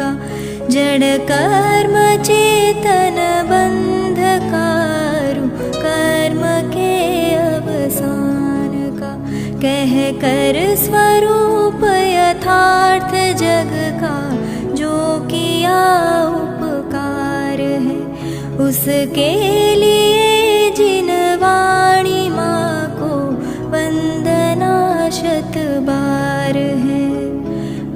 का, जड़ कर्म चेतन बंधकारु कर्म के अवसान का, कह कर स्वरूप यथार्थ जग का, जो किया उपकार है उसके लिए जिन वाणी माँ को वंदना शत बार है,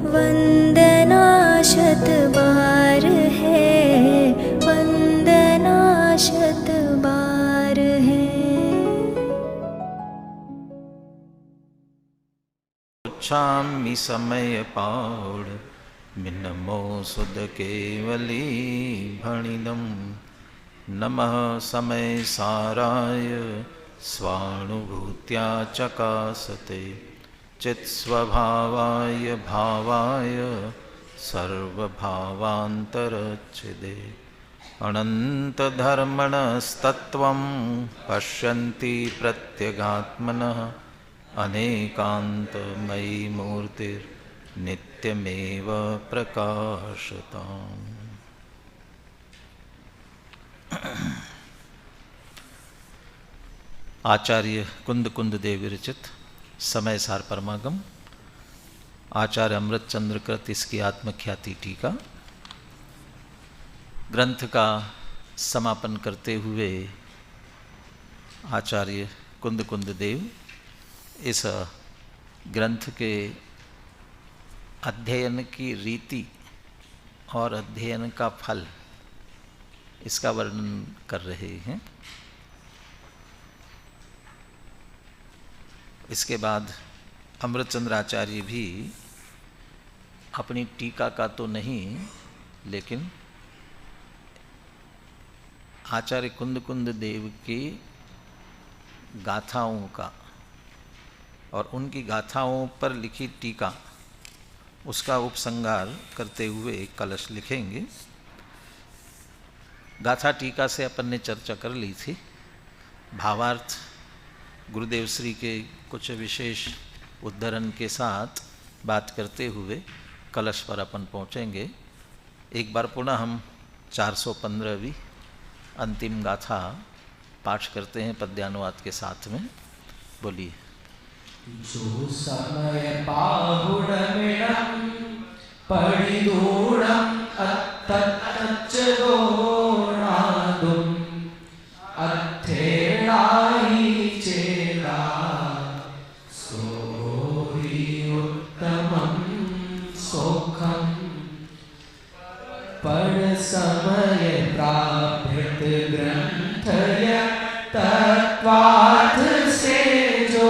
वंदना शत बार है, वंदना शत बार है। छामि समय पाउड मिन्नमो सुध केवली भणिदम, नमः समय साराय स्वानुभूत्या चकासते, चित्स्वभावाय भावाय सर्वभावान्तरच्छिदे, अनन्तधर्मणस्तत्त्वं पश्यन्ति प्रत्यगात्मनः, अनेकान्तमयी मूर्तिर्नित्यमेव प्रकाशताम्। आचार्य कुंद कुंद देव विरचित समय सार परमागम, आचार्य अमृत चंद्र कृत इसकी आत्मख्याति टीका। ग्रंथ का समापन करते हुए आचार्य कुंद कुंद देव इस ग्रंथ के अध्ययन की रीति और अध्ययन का फल इसका वर्णन कर रहे हैं। इसके बाद अमृतचंद्र आचार्य भी अपनी टीका का तो नहीं, लेकिन आचार्य कुंद कुंद देव की गाथाओं का और उनकी गाथाओं पर लिखी टीका उसका उपसंहार करते हुए एक कलश लिखेंगे। गाथा टीका से अपन ने चर्चा कर ली थी। भावार्थ गुरुदेव श्री के कुछ विशेष उद्धरण के साथ बात करते हुए कलश पर अपन पहुँचेंगे। एक बार पुनः हम 415वीं अंतिम गाथा पाठ करते हैं पद्यानुवाद के साथ में। बोलिए। जो समय पाहुडमिडं परिदूढं अत्तच्चदोनादुम् अर्थेणाहि चेला सोहि उत्तमं सोखं पढ़ समय प्राप्त ग्रंथय तत्वार्थ से जो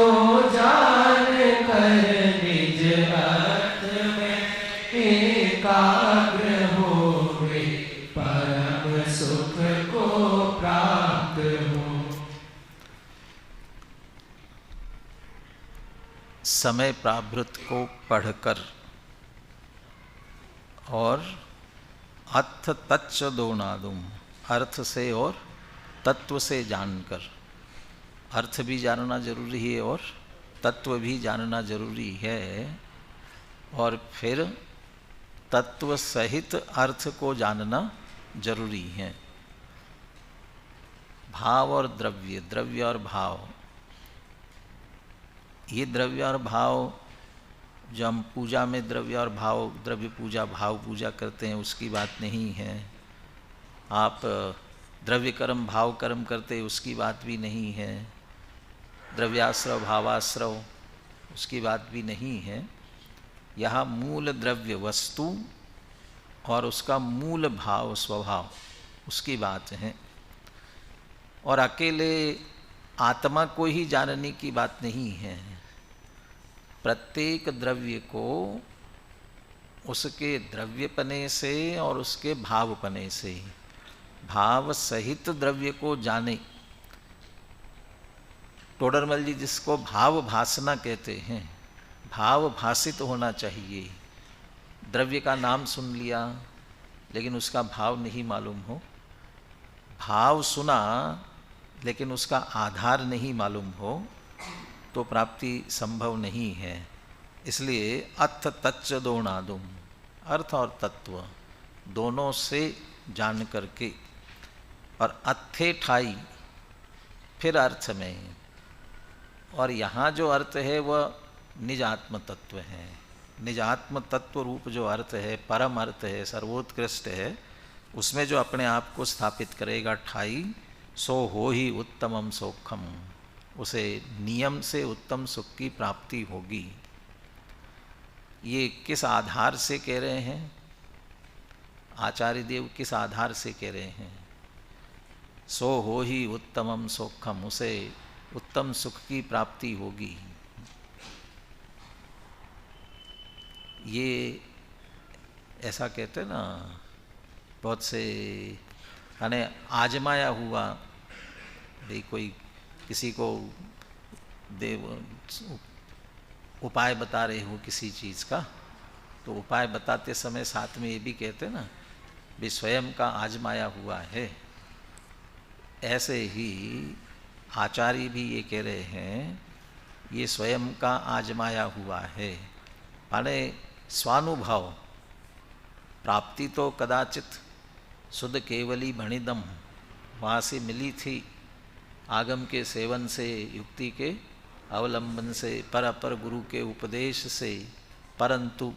जान कर निज अर्थ में एकाग्र होवे परम सुख को प्राप्त हो। समय प्राभृत को पढ़कर और अथ तच्च दोनादुम अर्थ से और तत्व से जानकर, अर्थ भी जानना जरूरी है और तत्व भी जानना जरूरी है, और फिर तत्व सहित अर्थ को जानना जरूरी है। भाव और द्रव्य, द्रव्य और भाव, ये द्रव्य और भाव जो हम पूजा में द्रव्य और भाव, द्रव्य पूजा भाव पूजा करते हैं उसकी बात नहीं है। आप द्रव्य कर्म भाव कर्म करते उसकी बात भी नहीं है। द्रव्याश्रव भावाश्रव उसकी बात भी नहीं है। यहाँ मूल द्रव्य वस्तु और उसका मूल भाव स्वभाव उसकी बात है, और अकेले आत्मा को ही जानने की बात नहीं है। प्रत्येक द्रव्य को उसके द्रव्यपने से और उसके भावपने से, भाव सहित द्रव्य को जाने। टोडरमल जी जिसको भाव भासना कहते हैं, भाव भासित होना चाहिए। द्रव्य का नाम सुन लिया लेकिन उसका भाव नहीं मालूम हो, भाव सुना लेकिन उसका आधार नहीं मालूम हो, तो प्राप्ति संभव नहीं है। इसलिए अथ तच्च दोनादुम, अर्थ और तत्व, दोनों से जान करके, और अथे ठाई फिर अर्थ में। और यहाँ जो अर्थ है वह निज आत्म तत्व है। निज आत्म तत्व रूप जो अर्थ है, परम अर्थ है, सर्वोत्कृष्ट है, उसमें जो अपने आप को स्थापित करेगा ठाई, सो हो ही उत्तमम सौखम, उसे नियम से उत्तम सुख की प्राप्ति होगी। ये किस आधार से कह रहे हैं? आचार्य देव किस आधार से कह रहे हैं? सो हो ही उत्तमम सौखम, उसे उत्तम सुख की प्राप्ति होगी। ये ऐसा कहते ना बहुत से, यानी आजमाया हुआ, भाई कोई किसी को देव उपाय बता रहे हो किसी चीज़ का, तो उपाय बताते समय साथ में ये भी कहते ना भी स्वयं का आजमाया हुआ है। ऐसे ही आचार्य भी ये कह रहे हैं ये स्वयं का आजमाया हुआ है, माने स्वानुभव प्राप्ति तो कदाचित शुद्ध केवली भणिदम वहाँ से मिली थी, आगम के सेवन से, युक्ति के अवलंबन से, पर अपर गुरु के उपदेश से, परंतु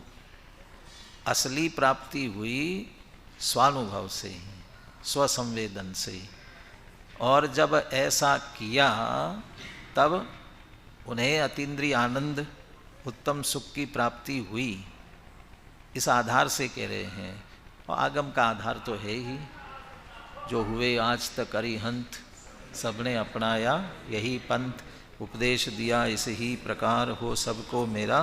असली प्राप्ति हुई स्वानुभव से, स्वसंवेदन से। और जब ऐसा किया तब उन्हें अतीन्द्रिय आनंद, उत्तम सुख की प्राप्ति हुई। इस आधार से कह रहे हैं, और आगम का आधार तो है ही, जो हुए आज तक अरिहंत, सबने अपनाया यही पंथ, उपदेश दिया इस ही प्रकार हो सबको मेरा,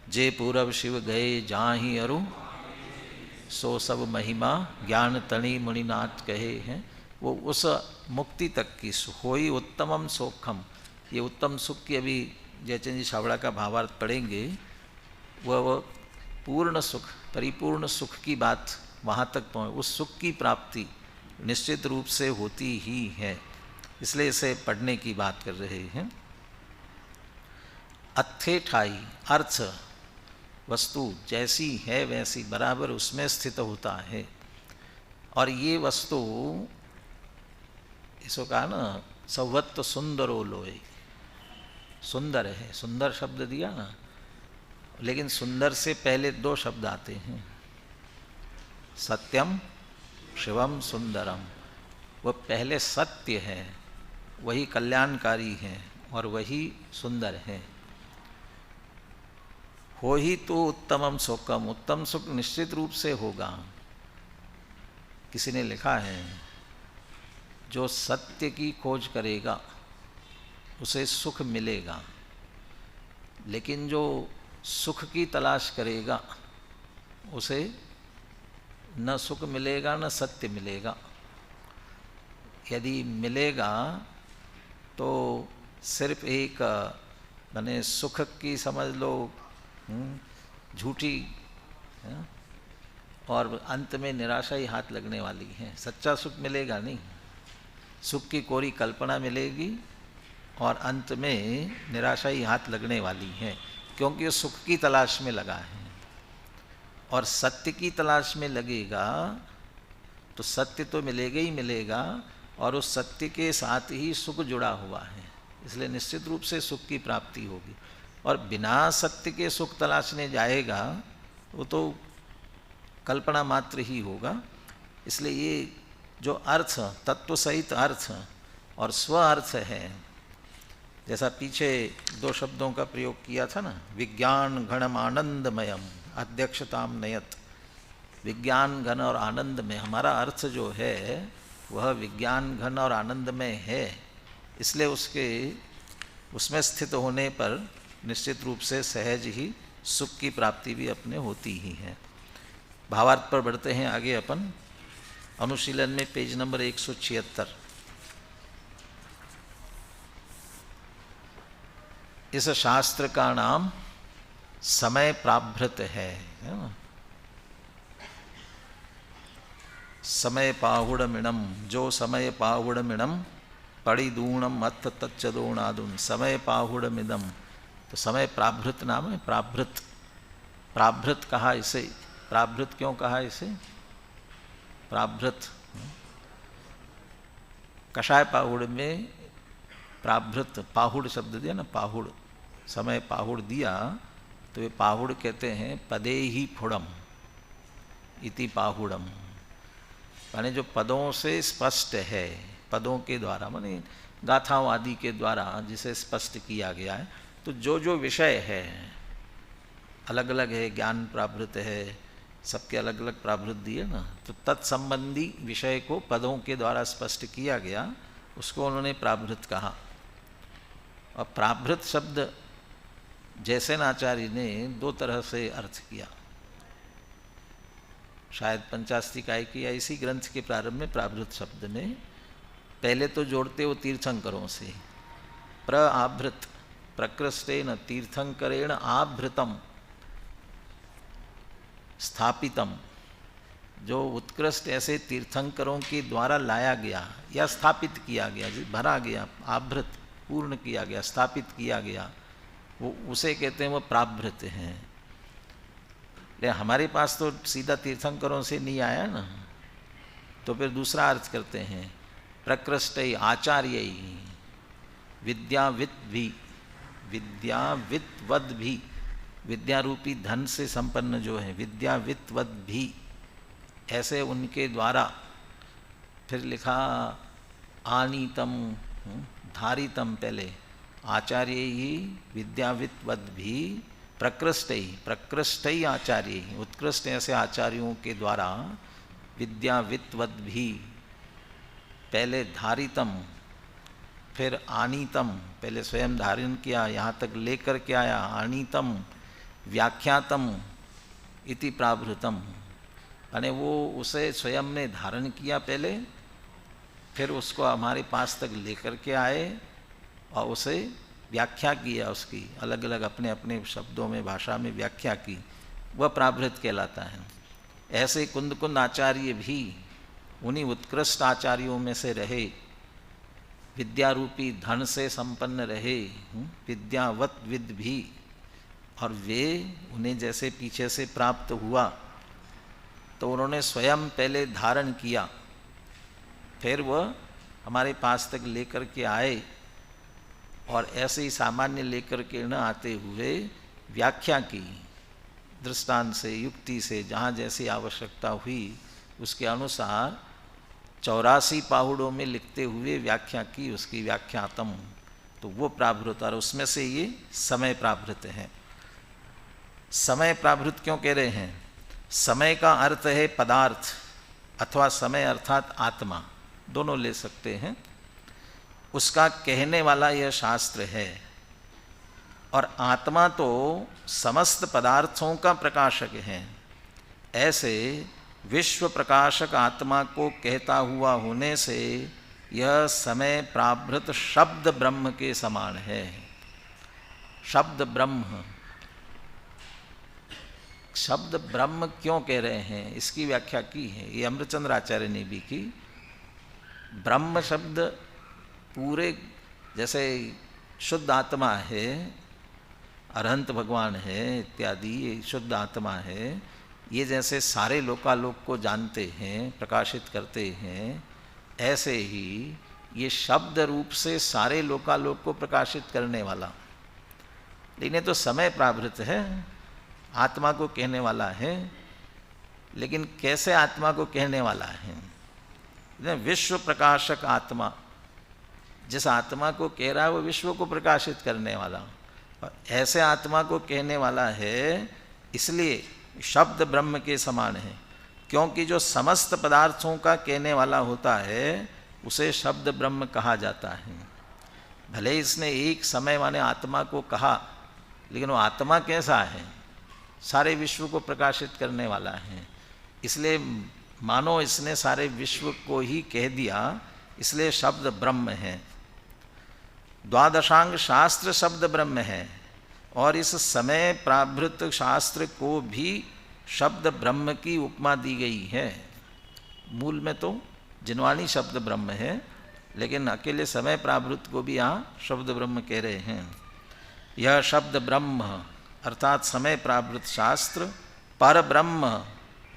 जे पूरब शिव गए जाहि अरु, सो सब महिमा ज्ञान तणी मुनिनाथ कहे हैं। वो उस मुक्ति तक की होई उत्तमम सौखम, ये उत्तम सुख की अभी जयचंद जी छाबड़ा का भावार्थ पढ़ेंगे, वह पूर्ण सुख, परिपूर्ण सुख की बात वहाँ तक पहुँच, उस सुख की प्राप्ति निश्चित रूप से होती ही है, इसलिए इसे पढ़ने की बात कर रहे हैं। अथे ठाई, अर्थ वस्तु जैसी है वैसी बराबर उसमें स्थित होता है। और ये वस्तु, इसको कहा ना सौवत्व सुंदरो लोय, सुंदर है, सुंदर शब्द दिया ना, लेकिन सुंदर से पहले दो शब्द आते हैं, सत्यम शिवम सुंदरम। वह पहले सत्य है, वही कल्याणकारी है और वही सुंदर है। हो ही तो उत्तमम सुखम, उत्तम सुख निश्चित रूप से होगा। किसी ने लिखा है जो सत्य की खोज करेगा उसे सुख मिलेगा, लेकिन जो सुख की तलाश करेगा उसे न सुख मिलेगा न सत्य मिलेगा। यदि मिलेगा तो सिर्फ एक माने सुख की समझ लो झूठी, और अंत में निराशा ही हाथ लगने वाली है। सच्चा सुख मिलेगा नहीं, सुख की कोरी कल्पना मिलेगी और अंत में निराशा ही हाथ लगने वाली है, क्योंकि वो सुख की तलाश में लगा है। और सत्य की तलाश में लगेगा तो सत्य तो मिलेगा ही मिलेगा, और उस सत्य के साथ ही सुख जुड़ा हुआ है, इसलिए निश्चित रूप से सुख की प्राप्ति होगी। और बिना सत्य के सुख तलाशने जाएगा वो तो कल्पना मात्र ही होगा। इसलिए ये जो अर्थ, तत्व सहित अर्थ और स्व अर्थ है, जैसा पीछे दो शब्दों का प्रयोग किया था ना, विज्ञान घनम आनंदमयम अध्यक्षताम नयत। विज्ञान घन और आनंद में हमारा अर्थ जो है वह विज्ञान घन और आनंद में है, इसलिए उसमें स्थित होने पर निश्चित रूप से सहज ही सुख की प्राप्ति भी अपने होती ही है। भावार्थ पर बढ़ते हैं आगे अपन। अनुशीलन में पेज नंबर 176। इस शास्त्र का नाम समय प्राभृत है ना? समय पाहुड़मिणम, जो समय पाहुड़मिणम पड़िदूणम अथ तच्चदोणादुन, समय पाहुड़मिदम। तो समय प्राभृत नाम है, प्राभृत, प्राभृत कहा इसे प्राभृत क्यों कहा इसे? प्राभृत, कषाय पाहुड़ में प्राभृत, पाहुड़ शब्द दिया ना, पाहुड़, समय पाहुड़ दिया तो ये पाहुड़ कहते हैं पदे ही फुड़म इति पाहुड़म, माने जो पदों से स्पष्ट है, पदों के द्वारा, माने गाथाओं आदि के द्वारा जिसे स्पष्ट किया गया है। तो जो जो विषय है अलग अलग है, ज्ञान प्राभृत है, सबके अलग अलग प्राभृत दिए ना, तो तत्संबंधी विषय को पदों के द्वारा स्पष्ट किया गया, उसको उन्होंने प्राभृत कहा। और प्राभृत शब्द जैसेनाचार्य ने दो तरह से अर्थ किया, शायद पंचास्तिकाय की या इसी ग्रंथ के प्रारंभ में प्राभृत शब्द में पहले तो जोड़ते वो तीर्थंकरों से, प्रआभृत प्रकृष्टेन तीर्थंकरेण आभृतम स्थापितम, जो उत्कृष्ट ऐसे तीर्थंकरों के द्वारा लाया गया या स्थापित किया गया, भरा गया, आभृत पूर्ण किया गया, स्थापित किया गया, वो उसे कहते हैं वो प्राभृत हैं। लेकिन हमारे पास तो सीधा तीर्थंकरों से नहीं आया ना, तो फिर दूसरा अर्थ करते हैं प्रकृष्ट आचार्य विद्यावित भी, विद्यावित्वद भी, विद्यारूपी धन से संपन्न जो है, विद्यावित्वद भी, ऐसे उनके द्वारा। फिर लिखा आनीतम धारितम, पहले आचार्य ही विद्यावित्वद भी प्रकृष्ट ही आचार्य ही, उत्कृष्ट ऐसे आचार्यों के द्वारा विद्यावित्वद भी, पहले धारितम फिर आनीतम, पहले स्वयं धारण किया यहाँ तक लेकर के आया, आनीतम व्याख्यातम इति प्राभृतम, यानी वो उसे स्वयं ने धारण किया पहले, फिर उसको हमारे पास तक लेकर के आए और उसे व्याख्या किया, उसकी अलग अलग अपने अपने शब्दों में भाषा में व्याख्या की, वह प्राभृत कहलाता है। ऐसे कुंद कुंद आचार्य भी उन्हीं उत्कृष्ट आचार्यों में से रहे, विद्यारूपी धन से संपन्न रहे, विद्यावत विद भी, और वे उन्हें जैसे पीछे से प्राप्त हुआ तो उन्होंने स्वयं पहले धारण किया, फिर वह हमारे पास तक लेकर के आए, और ऐसे ही सामान्य लेकर के न आते हुए व्याख्या की, दृष्टांत से, युक्ति से, जहाँ जैसी आवश्यकता हुई उसके अनुसार 84 पाहुड़ों में लिखते हुए व्याख्या की, उसकी व्याख्यातम, तो वो प्राभृत, और उसमें से ये समय प्राभृत है। समय प्राभृत क्यों कह रहे हैं? समय का अर्थ है पदार्थ, अथवा समय अर्थात आत्मा, दोनों ले सकते हैं। उसका कहने वाला यह शास्त्र है, और आत्मा तो समस्त पदार्थों का प्रकाशक है। ऐसे विश्व प्रकाशक आत्मा को कहता हुआ होने से यह समय प्राभृत शब्द ब्रह्म के समान है। शब्द ब्रह्म, शब्द ब्रह्म क्यों कह रहे हैं, इसकी व्याख्या की है, ये अमृतचंद्र आचार्य ने भी की। ब्रह्म शब्द पूरे, जैसे शुद्ध आत्मा है, अरहंत भगवान है इत्यादि, ये शुद्ध आत्मा है, ये जैसे सारे लोकालोक को जानते हैं, प्रकाशित करते हैं, ऐसे ही ये शब्द रूप से सारे लोकालोक को प्रकाशित करने वाला। लेकिन तो समय प्राभृत है, आत्मा को कहने वाला है, लेकिन कैसे आत्मा को कहने वाला है? विश्व प्रकाशक आत्मा, जिस आत्मा को कह रहा है वो विश्व को प्रकाशित करने वाला, और ऐसे आत्मा को कहने वाला है, इसलिए शब्द ब्रह्म के समान है। क्योंकि जो समस्त पदार्थों का कहने वाला होता है उसे शब्द ब्रह्म कहा जाता है। भले इसने एक समय माने आत्मा को कहा, लेकिन वो आत्मा कैसा है? सारे विश्व को प्रकाशित करने वाला है, इसलिए मानो इसने सारे विश्व को ही कह दिया, इसलिए शब्द ब्रह्म है। द्वादशांग शास्त्र शब्द ब्रह्म है, और इस समय प्राभृत शास्त्र को भी शब्द ब्रह्म की उपमा दी गई है। मूल में तो जिनवाणी शब्द ब्रह्म है, लेकिन अकेले समय प्राभृत को भी यहाँ शब्द ब्रह्म कह रहे हैं। यह शब्द ब्रह्म अर्थात समय प्राभृत शास्त्र पर ब्रह्म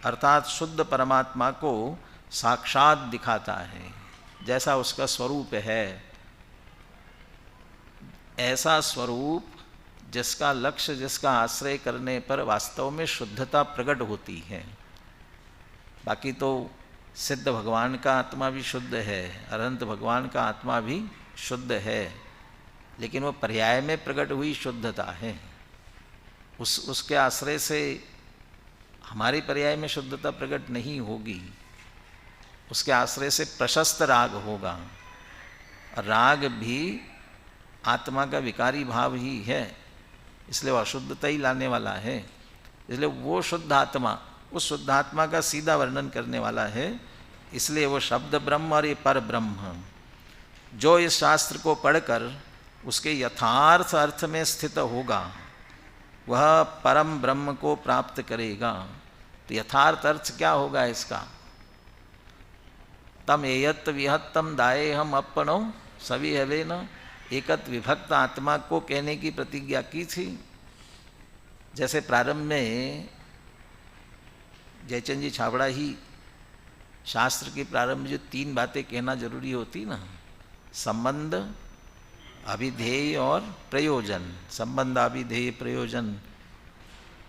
अर्थात शुद्ध परमात्मा को साक्षात दिखाता है, जैसा उसका स्वरूप है। ऐसा स्वरूप जिसका लक्ष्य, जिसका आश्रय करने पर वास्तव में शुद्धता प्रकट होती है। बाकी तो सिद्ध भगवान का आत्मा भी शुद्ध है, अनंत भगवान का आत्मा भी शुद्ध है, लेकिन वो पर्याय में प्रकट हुई शुद्धता है। उसके आश्रय से हमारी पर्याय में शुद्धता प्रकट नहीं होगी। उसके आश्रय से प्रशस्त राग होगा। राग भी आत्मा का विकारी भाव ही है, इसलिए वह अशुद्धता ही लाने वाला है। इसलिए वो शुद्ध आत्मा, उस शुद्ध आत्मा का सीधा वर्णन करने वाला है। इसलिए वो शब्द ब्रह्म और ये पर ब्रह्म, जो इस शास्त्र को पढ़कर उसके यथार्थ अर्थ में स्थित होगा, वह परम ब्रह्म को प्राप्त करेगा। तो यथार्थ अर्थ क्या होगा इसका? तम एयत विहत्तम दाये हम अपनो सभी हवे न, एकत विभक्त आत्मा को कहने की प्रतिज्ञा की थी। जैसे प्रारंभ में जयचंद जी छाबड़ा ही शास्त्र के प्रारंभ में जो 3 बातें कहना जरूरी होती ना, संबंध, अभिधेय और प्रयोजन। संबंध, अभिधेय, प्रयोजन,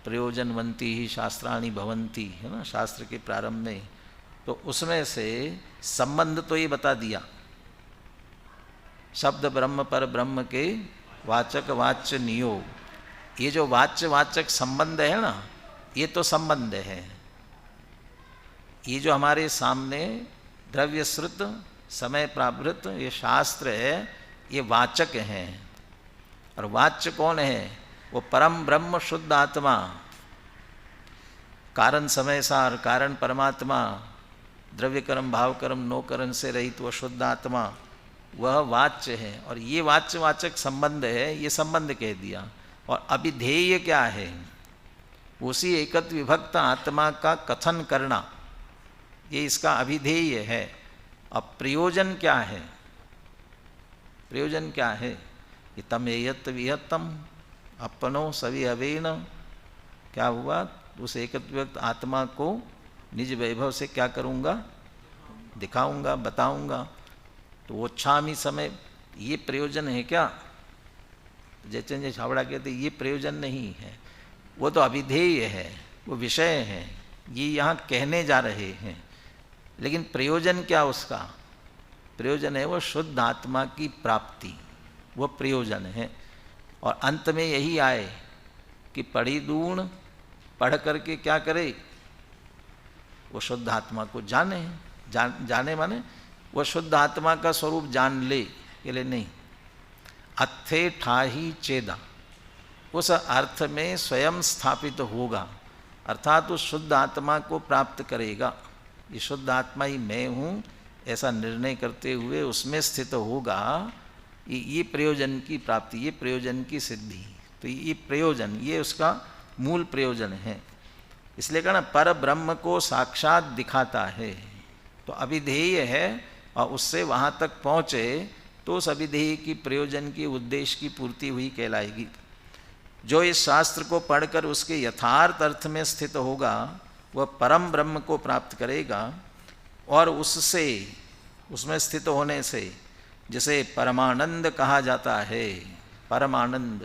प्रयोजनवंती ही शास्त्राणि भवंती, है ना, शास्त्र के प्रारंभ में। तो उसमें से संबंध तो ये बता दिया, शब्द ब्रह्म पर ब्रह्म के वाचक वाच्य नियोग। ये जो वाच्य वाचक संबंध है ना, ये तो संबंध है। ये जो हमारे सामने द्रव्य श्रुत समय प्रावृत ये शास्त्र है, ये वाचक हैं। और वाच्य कौन है? वो परम ब्रह्म शुद्ध आत्मा, कारण समय सार, कारण परमात्मा, द्रव्य कर्म भाव कर्म नो करण से रहित वो शुद्ध आत्मा, वह वाच्य है। और ये वाच्य वाचक संबंध है, ये संबंध कह दिया। और अभिधेय क्या है? उसी एकत्व विभक्त आत्मा का कथन करना, ये इसका अभिधेय है। अब प्रयोजन क्या है? प्रयोजन क्या है? कि तम एयत विहत्तम अपनो सभी हवेन, क्या हुआ? उस एकत्व विभक्त आत्मा को निज वैभव से क्या करूँगा? दिखाऊंगा, बताऊंगा। तो वो छामी समय, ये प्रयोजन है क्या? जयचंद जी छाबड़ा कहते ये प्रयोजन नहीं है, वो तो अभिधेय है, वो विषय है, ये यहाँ कहने जा रहे हैं। लेकिन प्रयोजन क्या उसका? प्रयोजन है वो शुद्ध आत्मा की प्राप्ति, वो प्रयोजन है। और अंत में यही आए कि पढ़ी दूण, पढ़ करके क्या करे? वो शुद्ध आत्मा को जाने। जाने माने वो शुद्ध आत्मा का स्वरूप जान ले, के लिए नहीं। अत्थे ठाही चेदा, उस अर्थ में स्वयं स्थापित होगा, अर्थात उस शुद्ध आत्मा को प्राप्त करेगा। ये शुद्ध आत्मा ही मैं हूँ, ऐसा निर्णय करते हुए उसमें स्थित होगा। ये प्रयोजन की प्राप्ति, ये प्रयोजन की सिद्धि। तो ये प्रयोजन, ये उसका मूल प्रयोजन है। इसलिए कहना पर ब्रह्म को साक्षात दिखाता है। तो अभिधेय है, और उससे वहाँ तक पहुँचे तो उस अभिधेय की, प्रयोजन की, उद्देश्य की पूर्ति हुई कहलाएगी। जो इस शास्त्र को पढ़कर उसके यथार्थ अर्थ में स्थित होगा, वह परम ब्रह्म को प्राप्त करेगा। और उससे, उसमें स्थित होने से, जिसे परमानंद कहा जाता है, परमानंद।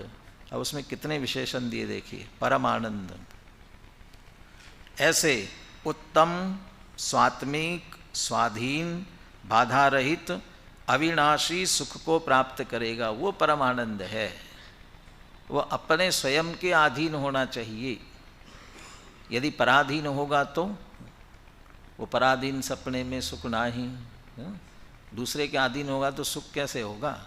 अब उसमें कितने विशेषण दिए देखिए, परमानंद। ऐसे उत्तम, स्वात्मिक, स्वाधीन, बाधा रहित, अविनाशी सुख को प्राप्त करेगा, वो परमानंद है। वो अपने स्वयं के अधीन होना चाहिए। यदि पराधीन होगा तो वो पराधीन सपने में सुख नाही, दूसरे के अधीन होगा तो सुख कैसे होगा?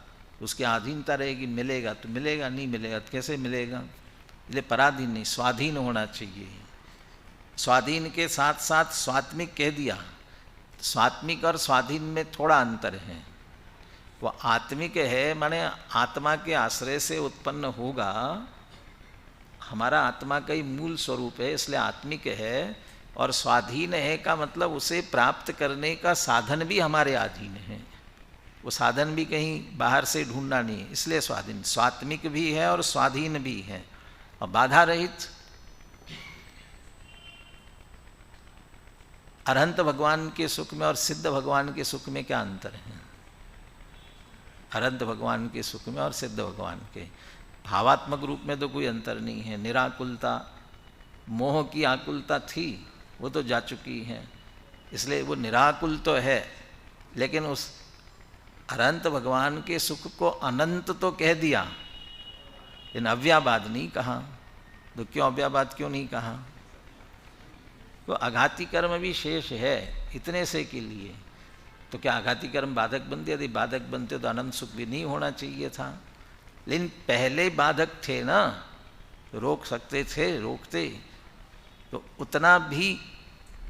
उसकी अधीनता रहेगी, मिलेगा तो मिलेगा, नहीं मिलेगा तो कैसे मिलेगा? इसलिए पराधीन नहीं, स्वाधीन होना चाहिए। स्वाधीन के साथ साथ स्वात्मिक कह दिया। स्वात्मिक और स्वाधीन में थोड़ा अंतर है। वो आत्मिक है, माने आत्मा के आश्रय से उत्पन्न होगा, हमारा आत्मा का ही मूल स्वरूप है, इसलिए आत्मिक है। और स्वाधीन है का मतलब उसे प्राप्त करने का साधन भी हमारे अधीन है, वो साधन भी कहीं बाहर से ढूंढना नहीं है, इसलिए स्वाधीन। स्वात्मिक भी है और स्वाधीन भी है, और बाधा रहित। अरहंत भगवान के सुख में और सिद्ध भगवान के सुख में क्या अंतर है? अरहंत भगवान के सुख में और सिद्ध भगवान के भावात्मक रूप में तो कोई अंतर नहीं है। निराकुलता, मोह की आकुलता थी, वो तो जा चुकी है, इसलिए वो निराकुल तो है, लेकिन उस अनंत भगवान के सुख को अनंत तो कह दिया, लेकिन अव्याबाद नहीं कहा। तो क्यों अव्याबाद क्यों नहीं कहा? तो आघाती कर्म भी शेष है इतने से के लिए। तो क्या आघाती कर्म बाधक बनते? यदि बाधक बनते तो अनंत सुख भी नहीं होना चाहिए था। लेकिन पहले बाधक थे ना, तो रोक सकते थे, रोकते तो उतना भी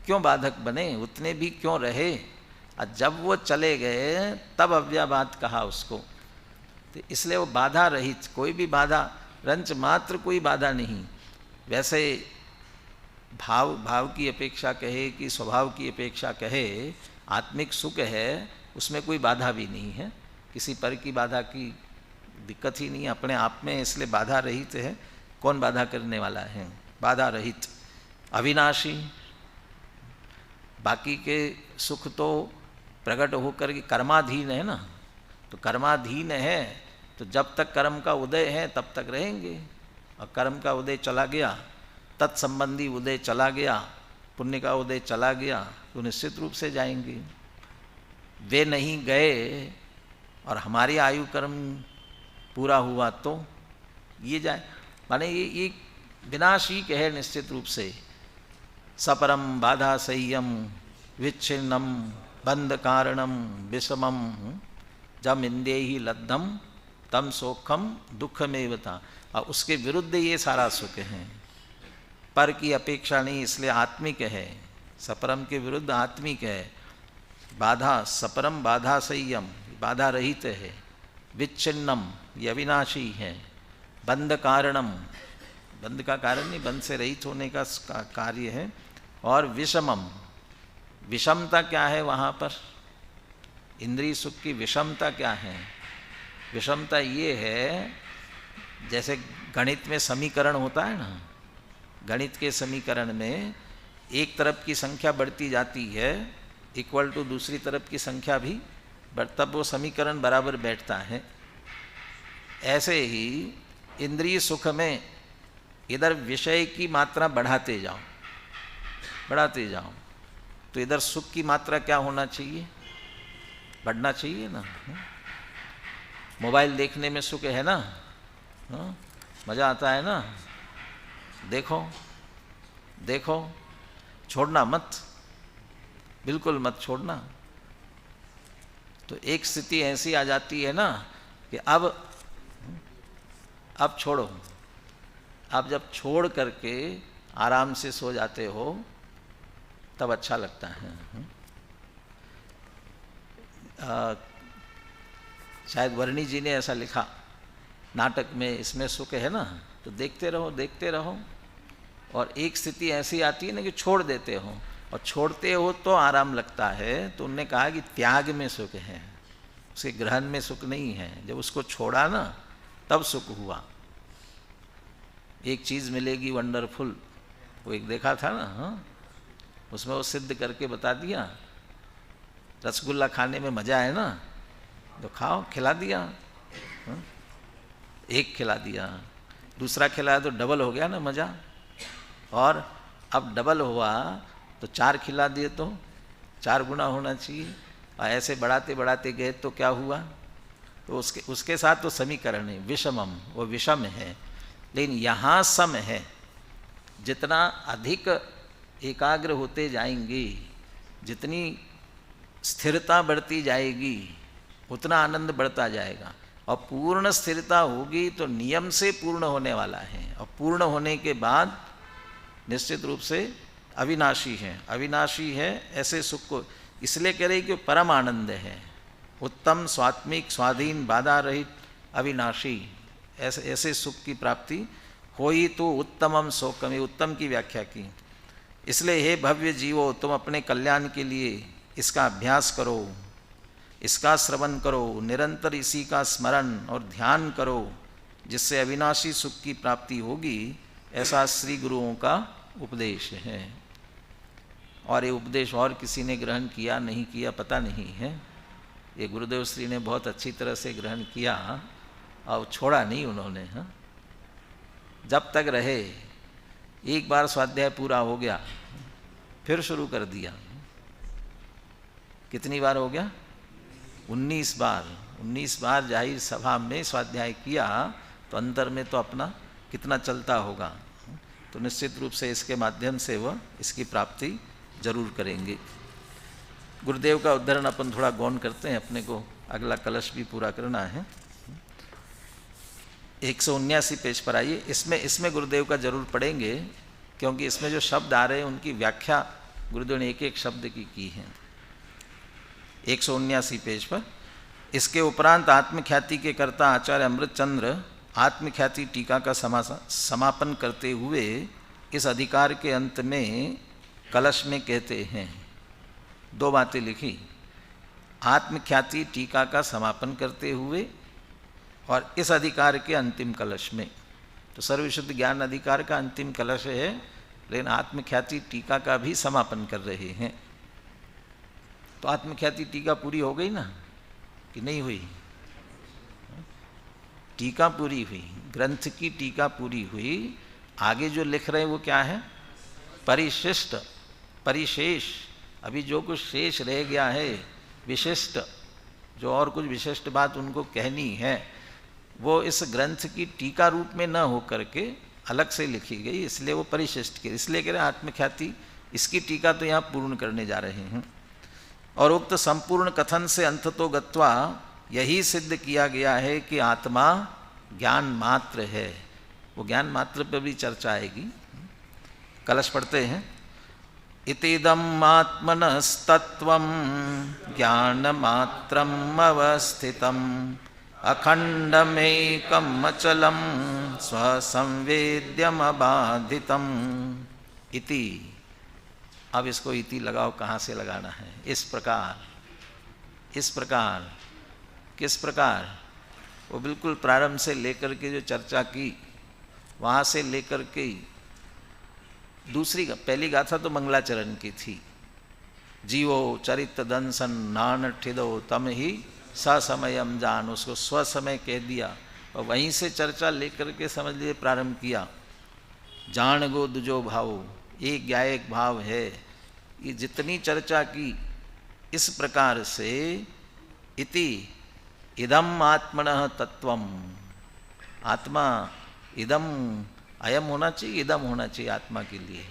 क्यों बाधक बने, उतने भी क्यों रहे? और जब वो चले गए तब अव्याबाद कहा उसको। तो इसलिए वो बाधा रहित, कोई भी बाधा, रंच मात्र कोई बाधा नहीं। वैसे भाव की अपेक्षा कहे कि स्वभाव की अपेक्षा कहे, आत्मिक सुख है उसमें कोई बाधा भी नहीं है, किसी पर की बाधा की दिक्कत ही नहीं, अपने आप में, इसलिए बाधा रहित है। कौन बाधा करने वाला है? बाधा रहित, अविनाशी। बाकी के सुख तो प्रकट होकर के कर्माधीन है ना, तो कर्माधीन है तो जब तक कर्म का उदय है तब तक रहेंगे, और कर्म का उदय चला गया, तत्संबंधी उदय चला गया, पुण्य का उदय चला गया, तो निश्चित रूप से जाएंगे। वे नहीं गए और हमारी आयु कर्म पूरा हुआ तो ये जाए, माने ये विनाशी है निश्चित रूप से। सपरम बाधा संयम विच्छिन्नम बंध कारणम विषमम जम इंदे ही लब्धम तम सोखम दुखमेव था। और उसके विरुद्ध ये सारा सुख है, पर की अपेक्षा नहीं, इसलिए आत्मिक है। सपरम के विरुद्ध आत्मिक है। बाधा, सपरम बाधा संयम, बाधा रहित है। विच्छिन्नम, ये अविनाशी है। बंध कारणम, बंध का कारण नहीं, बंध से रहित होने का कार्य है। और विषमम, विषमता क्या है वहाँ पर? इंद्रिय सुख की विषमता क्या है? विषमता ये है, जैसे गणित में समीकरण होता है ना, गणित के समीकरण में एक तरफ की संख्या बढ़ती जाती है इक्वल टू दूसरी तरफ की संख्या भी तब वो समीकरण बराबर बैठता है। ऐसे ही इंद्रिय सुख में इधर विषय की मात्रा बढ़ाते जाओ, बढ़ाते जाओ, तो इधर सुख की मात्रा क्या होना चाहिए? बढ़ना चाहिए ना। मोबाइल देखने में सुख है ना, मज़ा आता है ना, देखो देखो, छोड़ना मत, बिल्कुल मत छोड़ना। तो एक स्थिति ऐसी आ जाती है ना कि अब छोड़ो। आप जब छोड़ करके आराम से सो जाते हो तब अच्छा लगता है। शायद वर्णी जी ने ऐसा लिखा नाटक में, इसमें सुख है ना तो देखते रहो, देखते रहो। और एक स्थिति ऐसी आती है ना कि छोड़ देते हो, और छोड़ते हो तो आराम लगता है। तो उन्होंने कहा कि त्याग में सुख है, उसके ग्रहण में सुख नहीं है। जब उसको छोड़ा ना तब सुख हुआ। एक चीज़ मिलेगी वंडरफुल, वो एक देखा था ना, हाँ, उसमें वो सिद्ध करके बता दिया। रसगुल्ला खाने में मज़ा है ना, तो खाओ, खिला दिया, हाँ? एक खिला दिया, दूसरा खिलाया तो डबल हो गया ना मज़ा। और अब डबल हुआ तो 4 खिला दिए तो 4 गुना होना चाहिए। और ऐसे बढ़ाते बढ़ाते गए तो क्या हुआ? तो उसके साथ तो समीकरण है विषमम, वो विषम है। लेकिन यहाँ सम है। जितना अधिक एकाग्र होते जाएंगे, जितनी स्थिरता बढ़ती जाएगी, उतना आनंद बढ़ता जाएगा। और पूर्ण स्थिरता होगी तो नियम से पूर्ण होने वाला है, और पूर्ण होने के बाद निश्चित रूप से अविनाशी है। अविनाशी है, ऐसे सुख को इसलिए कह रही कि परम आनंद है, उत्तम, स्वात्मिक, स्वाधीन, बाधा रहित, अविनाशी। ऐसे सुख की प्राप्ति होई तो उत्तमम शोकम, ये उत्तम की व्याख्या की। इसलिए हे भव्य जीवो, तुम अपने कल्याण के लिए इसका अभ्यास करो, इसका श्रवण करो, निरंतर इसी का स्मरण और ध्यान करो, जिससे अविनाशी सुख की प्राप्ति होगी। ऐसा श्री गुरुओं का उपदेश है। और ये उपदेश और किसी ने ग्रहण किया नहीं किया पता नहीं है। ये गुरुदेव श्री ने बहुत अच्छी तरह से ग्रहण किया और छोड़ा नहीं उन्होंने। हाँ, जब तक रहे, एक बार स्वाध्याय पूरा हो गया फिर शुरू कर दिया। कितनी बार हो गया? 19 बार। 19 बार जाहिर सभा में स्वाध्याय किया तो अंदर में तो अपना कितना चलता होगा। तो निश्चित रूप से इसके माध्यम से वह इसकी प्राप्ति जरूर करेंगे। गुरुदेव का उद्धरण अपन थोड़ा गौण करते हैं, अपने को अगला कलश भी पूरा करना है। 179 पेज पर आइए। इसमें गुरुदेव का जरूर पढ़ेंगे, क्योंकि इसमें जो शब्द आ रहे हैं उनकी व्याख्या गुरुदेव ने एक एक शब्द की है। 179 पेज पर। इसके उपरांत आत्मख्याति के कर्ता आचार्य अमृतचंद्र आत्मख्याति टीका का समापन करते हुए इस अधिकार के अंत में कलश में कहते हैं, 2 बातें लिखी। आत्मख्याति टीका का समापन करते हुए और इस अधिकार के अंतिम कलश में। तो सर्वविशुद्ध ज्ञान अधिकार का अंतिम कलश है, लेकिन आत्मख्याति टीका का भी समापन कर रहे हैं। तो आत्मख्याति टीका पूरी हो गई ना कि नहीं हुई? टीका पूरी हुई, ग्रंथ की टीका पूरी हुई। आगे जो लिख रहे हैं वो क्या है? परिशिष्ट, परिशेष। अभी जो कुछ शेष रह गया है, विशिष्ट, जो और कुछ विशिष्ट बात उनको कहनी है, वो इस ग्रंथ की टीका रूप में न हो करके अलग से लिखी गई, इसलिए वो परिशिष्ट के, इसलिए कह रहे हैं आत्मख्याति, इसकी टीका तो यहाँ पूर्ण करने जा रहे हैं। और उक्त संपूर्ण कथन से अंततो गत्वा यही सिद्ध किया गया है कि आत्मा ज्ञान मात्र है। वो ज्ञान मात्र पर भी चर्चा आएगी। कलश पढ़ते हैं। इतिदम आत्मनस्तत्वं ज्ञानमात्रम् अवस्थितम् अखंडमेकम् अचलम् स्वसंवेद्यम् अबाधितम्। इति, अब इसको इति लगाओ, कहाँ से लगाना है? इस प्रकार, इस प्रकार, किस प्रकार? वो बिल्कुल प्रारंभ से लेकर के जो चर्चा की, वहाँ से लेकर के पहली गाथा तो मंगलाचरण की थी। जीवो चरित दंसन नान ठिदो तम ही ससमयम जान, उसको स्वसमय कह दिया और वहीं से चर्चा लेकर के समझ लिए प्रारंभ किया। जान गो दुजो भाव, एक या एक भाव है। ये जितनी चर्चा की इस प्रकार से, इति इदम आत्मनः तत्वम, आत्मा इदम, अयम होना चाहिए, इदम होना चाहिए आत्मा के लिए।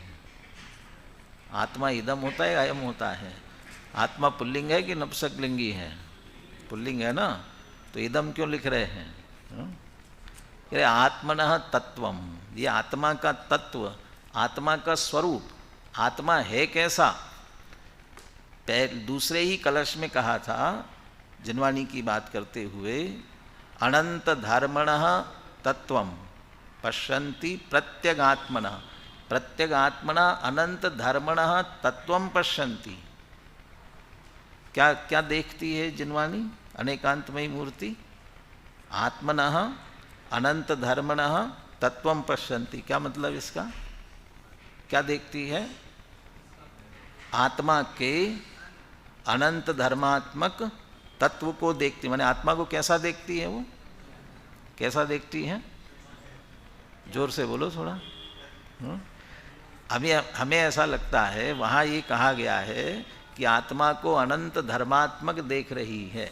आत्मा इदम होता है, अयम होता है। आत्मा पुल्लिंग है कि नपुंसकलिंगी है? पुल्लिंग है ना, तो इदम क्यों लिख रहे हैं? कह रहे आत्मनः तत्वम, ये आत्मा का तत्व, आत्मा का स्वरूप, आत्मा है कैसा? दूसरे ही कलश में कहा था, जिनवाणी की बात करते हुए, अनंत धर्मणः तत्वम पश्यन्ति प्रत्यगात्मनः, प्रत्यगात्मना अनंत धर्मणः तत्वम पश्यन्ति। क्या क्या देखती है जिनवाणी? अनेकांतमयी मूर्ति। आत्मनः अनंत धर्मणः तत्वम पश्यन्ति, क्या मतलब इसका? क्या देखती है? आत्मा के अनंत धर्मात्मक तत्व को देखती, माने आत्मा को कैसा देखती है? वो कैसा देखती है? जोर से बोलो थोड़ा। अभी हमें ऐसा लगता है वहाँ ये कहा गया है कि आत्मा को अनंत धर्मात्मक देख रही है,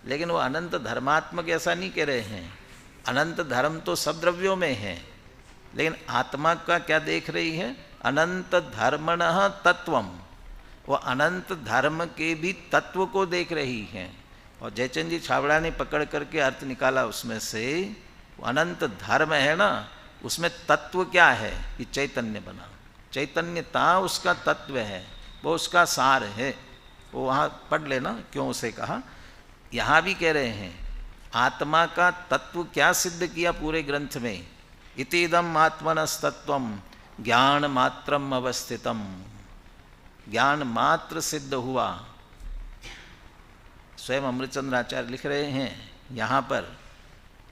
लेकिन वो अनंत धर्मात्मक ऐसा नहीं कह रहे हैं। अनंत धर्म तो सब द्रव्यों में है, लेकिन आत्मा का क्या देख रही है? अनंत धर्मणः तत्वम, वो अनंत धर्म के भी तत्व को देख रही है। और जयचंद जी छाबड़ा ने पकड़ करके अर्थ निकाला उसमें से, वो अनंत धर्म है ना, उसमें तत्व क्या है? कि चैतन्य बना, चैतन्यता उसका तत्व है, वो उसका सार है। वो वहाँ पढ़ लेना क्यों उसे कहा। यहाँ भी कह रहे हैं आत्मा का तत्व क्या सिद्ध किया पूरे ग्रंथ में? इतिदम आत्मनस्तत्वम ज्ञान मात्रम अवस्थितम, ज्ञान मात्र सिद्ध हुआ। स्वयं अमृतचंद्र आचार्य लिख रहे हैं यहाँ पर,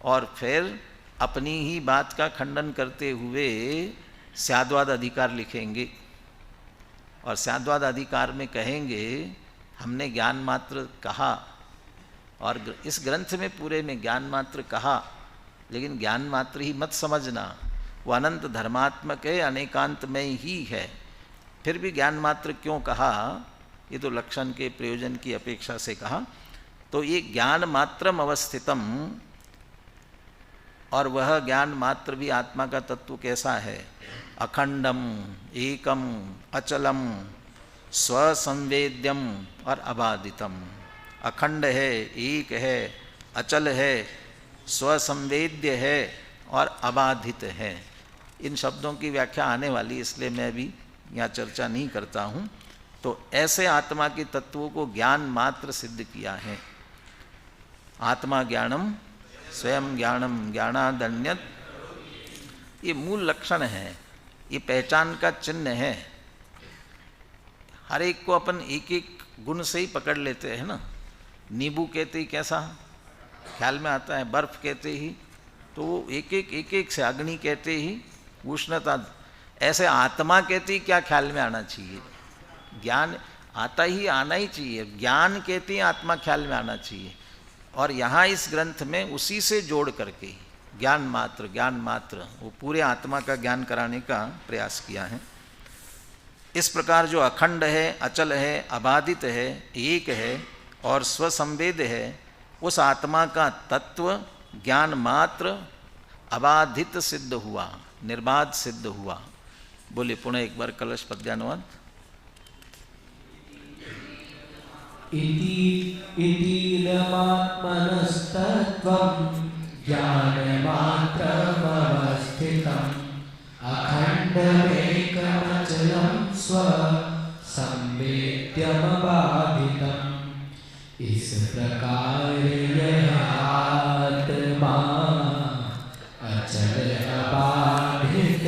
और फिर अपनी ही बात का खंडन करते हुए स्याद्वाद अधिकार लिखेंगे। और स्याद्वाद अधिकार में कहेंगे हमने ज्ञान मात्र कहा, और इस ग्रंथ में पूरे में ज्ञान मात्र कहा, लेकिन ज्ञान मात्र ही मत समझना, वो अनंत धर्मात्मक है, अनेकांत में ही है। फिर भी ज्ञान मात्र क्यों कहा, ये तो लक्षण के प्रयोजन की अपेक्षा से कहा। तो ये ज्ञान मात्रम अवस्थितम, और वह ज्ञान मात्र भी आत्मा का तत्व कैसा है, अखंडम, एकम, अचलम, स्वसंवेद्यम और अबाधितम। अखंड है, एक है, अचल है, स्वसंवेद्य है और अबाधित है। इन शब्दों की व्याख्या आने वाली, इसलिए मैं अभी यहाँ चर्चा नहीं करता हूँ। तो ऐसे आत्मा के तत्वों को ज्ञान मात्र सिद्ध किया है। आत्मा ज्ञानम स्वयं ज्ञानम ज्ञानादन्यत, ये मूल लक्षण है, ये पहचान का चिन्ह है। हर एक को अपन एक एक गुण से ही पकड़ लेते हैं ना। नींबू कहते ही कैसा ख्याल में आता है, बर्फ कहते ही तो वो एक एक से, अग्नि कहते ही उष्णता, ऐसे आत्मा कहते ही क्या ख्याल में आना चाहिए, ज्ञान आता ही आना ही चाहिए। ज्ञान कहते ही आत्मा ख्याल में आना चाहिए। और यहाँ इस ग्रंथ में उसी से जोड़ करके ज्ञान मात्र वो पूरे आत्मा का ज्ञान कराने का प्रयास किया है। इस प्रकार जो अखंड है, अचल है, अबाधित है, एक है और स्वसंवेद है, उस आत्मा का तत्व ज्ञान मात्र अबाधित सिद्ध हुआ, निर्बाध सिद्ध हुआ। बोले पुनः एक बार कलश पद्यानुवाद। इतीदमात्मनस्तत्त्वं ज्ञानमात्रमवस्थितम् अखण्डमेकमचलं स्वसंवेद्यमबाधितम्। इस प्रकार यह आत्मा अचल अबाधित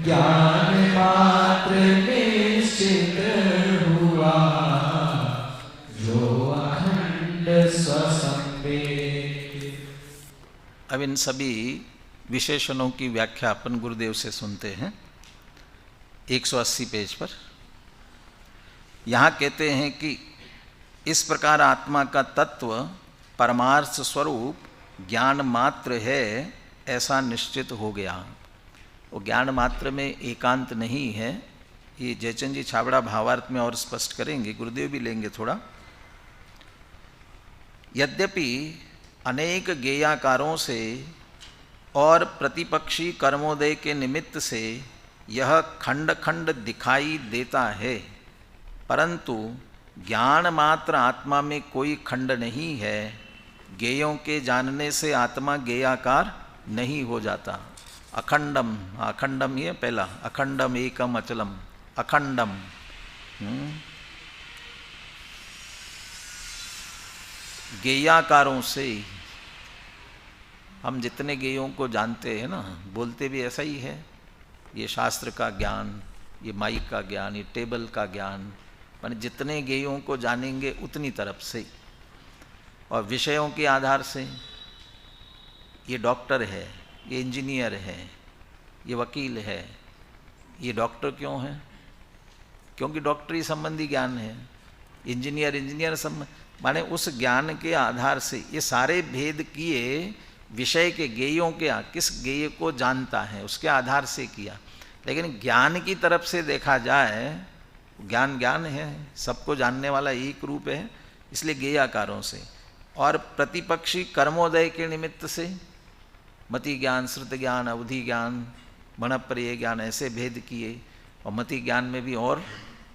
ज्ञान मात्र निश्चित हुआ, जो अखंड स्वसंवेद। अब इन सभी विशेषणों की व्याख्या अपन गुरुदेव से सुनते हैं 180 पेज पर। यहाँ कहते हैं कि इस प्रकार आत्मा का तत्व परमार्थ स्वरूप ज्ञान मात्र है, ऐसा निश्चित हो गया। वो ज्ञान मात्र में एकांत नहीं है। ये जयचंद जी छाबड़ा भावार्थ में और स्पष्ट करेंगे, गुरुदेव भी लेंगे थोड़ा। यद्यपि अनेक गेयाकारों से और प्रतिपक्षी कर्मोदय के निमित्त से यह खंड खंड दिखाई देता है, परंतु ज्ञान मात्र आत्मा में कोई खंड नहीं है। गेयों के जानने से आत्मा गेयाकार नहीं हो जाता। अखंडम, अखंडम ये पहला, अखंडम एकम अचलम, अखंडम। गेयाकारों से हम जितने गेयों को जानते हैं ना, बोलते भी ऐसा ही है। ये शास्त्र का ज्ञान, ये माइक का ज्ञान, ये टेबल का ज्ञान, माने जितने गेयों को जानेंगे उतनी तरफ से। और विषयों के आधार से ये डॉक्टर है, ये इंजीनियर है, ये वकील है। ये डॉक्टर क्यों है? क्योंकि डॉक्टरी संबंधी ज्ञान है। इंजीनियर संबंध, माने उस ज्ञान के आधार से ये सारे भेद किए विषय के गेयों के, किस गेय को जानता है उसके आधार से किया। लेकिन ज्ञान की तरफ से देखा जाए, ज्ञान ज्ञान है, सबको जानने वाला एक रूप है, इसलिए गेयाकारों से। और प्रतिपक्षी कर्मोदय के निमित्त से मति ज्ञान, श्रुत ज्ञान, अवधि ज्ञान, मनप्रिय ज्ञान, ऐसे भेद किए। और मति ज्ञान में भी और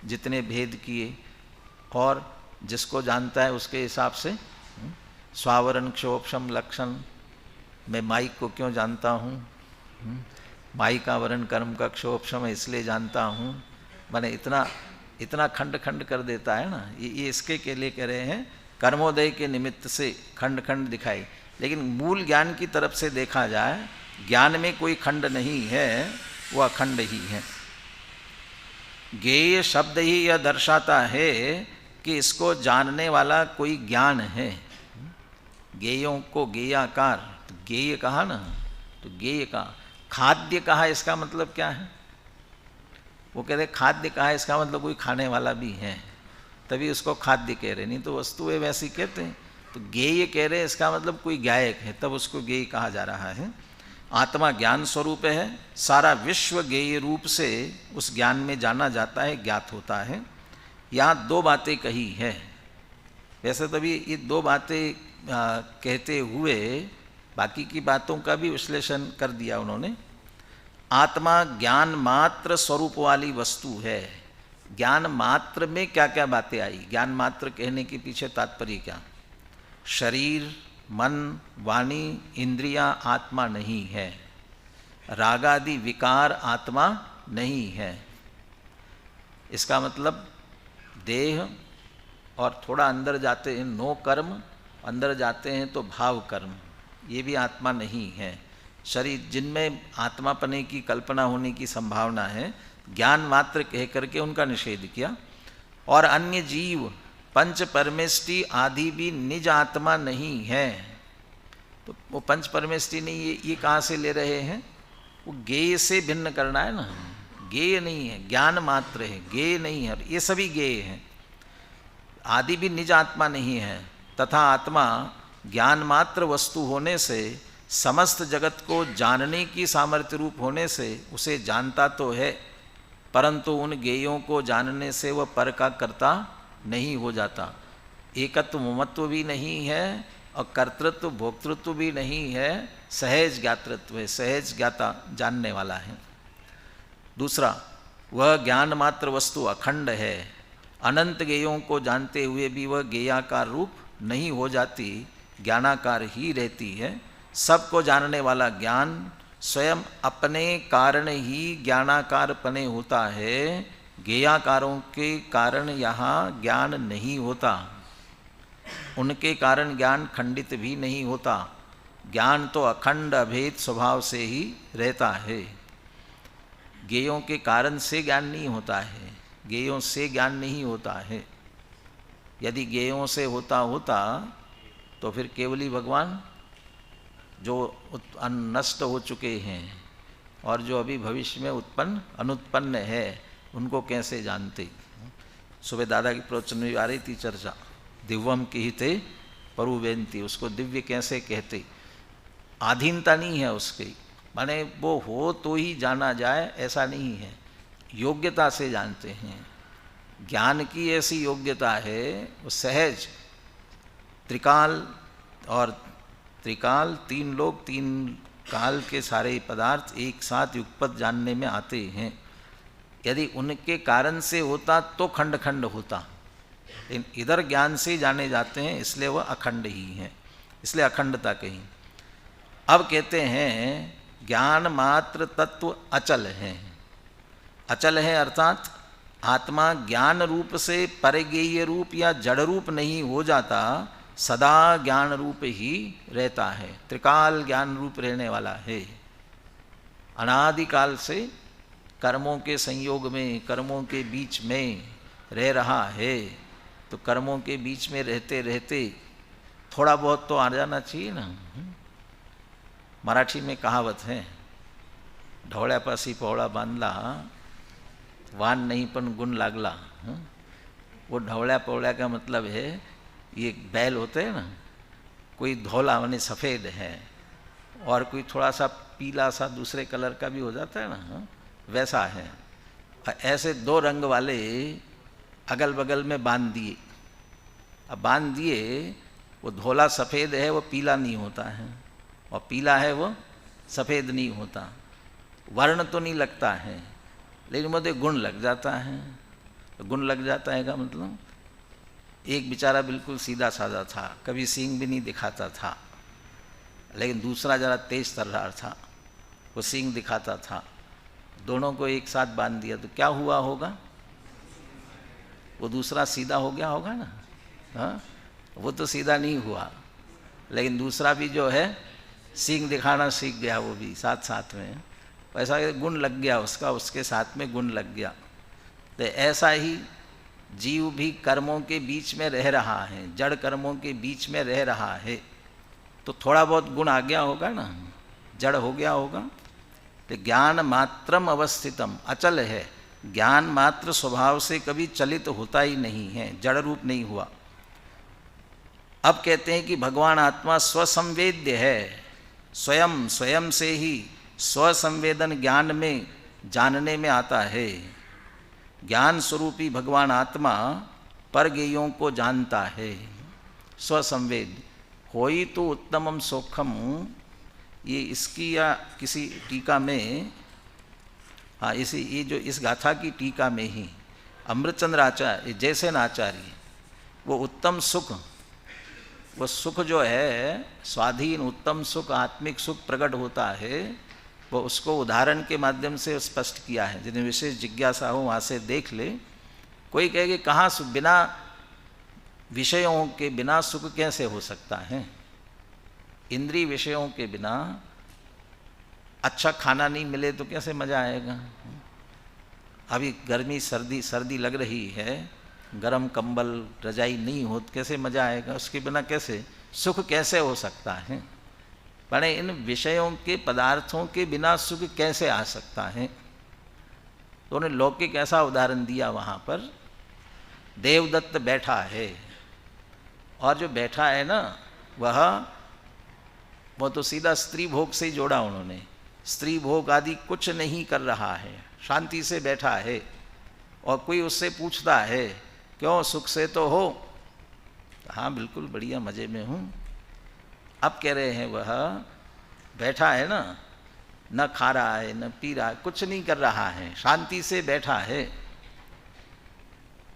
जितने भेद किए, और जिसको जानता है उसके हिसाब से स्वावरण क्षोभम लक्षण। मैं माइक को क्यों जानता हूँ? माइक आवरण कर्म का क्षोभम इसलिए जानता हूँ। माने इतना खंड खंड कर देता है ना। ये इसके के लिए कह रहे हैं, कर्मोदय के निमित्त से खंड खंड दिखाई। लेकिन मूल ज्ञान की तरफ से देखा जाए, ज्ञान में कोई खंड नहीं है, वो अखंड ही है। गेय शब्द ही यह दर्शाता है कि इसको जानने वाला कोई ज्ञान है। गेयों को गेयाकार, तो गेय कहा ना, तो गेय का खाद्य कहा, इसका मतलब क्या है? वो कह रहे खाद्य कहा है, इसका मतलब कोई खाने वाला भी है, तभी उसको खाद्य कह रहे, नहीं तो वस्तुएं वैसी कहते हैं। तो गेय कह रहे हैं, इसका मतलब कोई गायक है, तब उसको गेय कहा जा रहा है। आत्मा ज्ञान स्वरूप है, सारा विश्व गेय रूप से उस ज्ञान में जाना जाता है, ज्ञात होता है। यहाँ दो बातें कही है, वैसे तभी ये दो बातें कहते हुए बाकी की बातों का भी विश्लेषण कर दिया उन्होंने। आत्मा ज्ञान मात्र स्वरूप वाली वस्तु है। ज्ञान मात्र में क्या क्या बातें आई, ज्ञान मात्र कहने के पीछे तात्पर्य क्या? शरीर, मन, वाणी, इंद्रियां आत्मा नहीं है, रागादि विकार आत्मा नहीं है। इसका मतलब देह और थोड़ा अंदर जाते हैं नो कर्म, अंदर जाते हैं तो भाव कर्म, ये भी आत्मा नहीं है। शरीर जिनमें आत्मापने की कल्पना होने की संभावना है, ज्ञान मात्र कह करके उनका निषेध किया। और अन्य जीव पंच परमेष्टि आदि भी निज आत्मा नहीं है। तो वो पंच परमेष्टि नहीं, ये कहाँ से ले रहे हैं? वो गेय से भिन्न करना है ना, गेय नहीं है, ज्ञान मात्र है, गेय नहीं है, ये सभी गेय हैं। आदि भी निज आत्मा नहीं है, तथा आत्मा ज्ञान मात्र वस्तु होने से, समस्त जगत को जानने की सामर्थ्य रूप होने से उसे जानता तो है, परंतु उन गेयों को जानने से वह पर का कर्ता नहीं हो जाता। एकत्व ममत्व भी नहीं है और कर्तृत्व भोक्तृत्व भी नहीं है, सहज ज्ञातृत्व है, सहज ज्ञाता जानने वाला है। दूसरा, वह ज्ञान मात्र वस्तु अखंड है, अनंत गेयों को जानते हुए भी वह गेयाकार रूप नहीं हो जाती, ज्ञानाकार ही रहती है। सबको जानने वाला ज्ञान स्वयं अपने कारण ही ज्ञानाकारपने होता है, गेयाकारों के कारण यहाँ ज्ञान नहीं होता, उनके कारण ज्ञान खंडित भी नहीं होता। ज्ञान तो अखंड अभेद स्वभाव से ही रहता है। गेयों के कारण से ज्ञान नहीं होता है, गेयों से ज्ञान नहीं होता है। यदि गेयों से होता तो फिर केवली भगवान जो नष्ट हो चुके हैं और जो अभी भविष्य में उत्पन्न अनुत्पन्न है, उनको कैसे जानते? सुबह दादा की प्रवचन में आ रही थी चर्चा, दिव्यम कहते परुवेंती, उसको दिव्य कैसे कहते? आधीनता नहीं है उसकी, माने वो हो तो ही जाना जाए ऐसा नहीं है, योग्यता से जानते हैं। ज्ञान की ऐसी योग्यता है, वो सहज त्रिकाल और त्रिकाल, तीन लोग, तीन काल के सारे पदार्थ एक साथ युगपत जानने में आते हैं। यदि उनके कारण से होता तो खंड खंड होता, लेकिन इधर ज्ञान से जाने जाते हैं, इसलिए वह अखंड ही है, इसलिए अखंडता कही। अब कहते हैं ज्ञान मात्र तत्व अचल है। अचल है अर्थात आत्मा ज्ञान रूप से परगेय रूप या जड़ रूप नहीं हो जाता, सदा ज्ञान रूप ही रहता है, त्रिकाल ज्ञान रूप रहने वाला है। अनादिकाल से कर्मों के संयोग में, कर्मों के बीच में रह रहा है, तो कर्मों के बीच में रहते रहते थोड़ा बहुत तो आ जाना चाहिए ना। मराठी में कहावत है, ढवळ्यापाशी पवळा बांधला वान नहीं पण गुण लागला। वो ढवळ्या पवळ्या का मतलब है, ये बैल होते हैं ना, कोई धौला माने सफ़ेद है और कोई थोड़ा सा पीला सा दूसरे कलर का भी हो जाता है ना, वैसा है। ऐसे दो रंग वाले अगल बगल में बांध दिए। अब बांध दिए, वो धौला सफ़ेद है, वो पीला नहीं होता है, और पीला है वो सफ़ेद नहीं होता। वर्ण तो नहीं लगता है, लेकिन मुझे गुण लग जाता है। तो गुण लग जाता है का मतलब, एक बेचारा बिल्कुल सीधा साधा था, कभी सींग भी नहीं दिखाता था, लेकिन दूसरा ज़रा तेज तर्रार था, वो सींग दिखाता था। दोनों को एक साथ बांध दिया तो क्या हुआ होगा? वो दूसरा सीधा हो गया होगा ना। हाँ, वो तो सीधा नहीं हुआ, लेकिन दूसरा भी जो है सींग दिखाना सीख गया, वो भी साथ साथ में। ऐसा गुण लग गया उसका, उसके साथ में गुण लग गया। तो ऐसा ही जीव भी कर्मों के बीच में रह रहा है, जड़ कर्मों के बीच में रह रहा है, तो थोड़ा बहुत गुण आ गया होगा ना, जड़ हो गया होगा। तो ज्ञान मात्रम अवस्थितम, अचल है, ज्ञान मात्र स्वभाव से कभी चलित होता ही नहीं है, जड़ रूप नहीं हुआ। अब कहते हैं कि भगवान आत्मा स्वसंवेद्य है, स्वयं से ही स्वसंवेदन ज्ञान में जानने में आता है। ज्ञान स्वरूपी भगवान आत्मा परगेयों को जानता है। स्वसंवेद होई तो उत्तमम सौखम, ये इसकी या किसी टीका में, हाँ इसी ये जो इस गाथा की टीका में ही अमृतचंद्र आचार्य जैसे आचार्य वो उत्तम सुख, वो सुख जो है स्वाधीन उत्तम सुख, आत्मिक सुख प्रकट होता है, वो उसको उदाहरण के माध्यम से स्पष्ट किया है। जिन्हें विशेष जिज्ञासा हो वहाँ से देख ले। कोई कहे कि कहाँ बिना विषयों के बिना सुख कैसे हो सकता है? इंद्रिय विषयों के बिना अच्छा खाना नहीं मिले तो कैसे मज़ा आएगा? अभी गर्मी सर्दी लग रही है, गरम कंबल रजाई नहीं हो तो कैसे मज़ा आएगा? उसके बिना कैसे सुख कैसे हो सकता है? बड़े इन विषयों के पदार्थों के बिना सुख कैसे आ सकता है? तो उन्होंने लौकिक ऐसा उदाहरण दिया वहाँ पर। देवदत्त बैठा है और जो बैठा है ना वह तो सीधा स्त्री भोग से ही जोड़ा उन्होंने। स्त्री भोग आदि कुछ नहीं कर रहा है, शांति से बैठा है, और कोई उससे पूछता है क्यों सुख से तो हो? हाँ बिल्कुल बढ़िया मज़े में हूँ। अब कह रहे हैं वह बैठा है ना, न खा रहा है न पी रहा है, कुछ नहीं कर रहा है, शांति से बैठा है।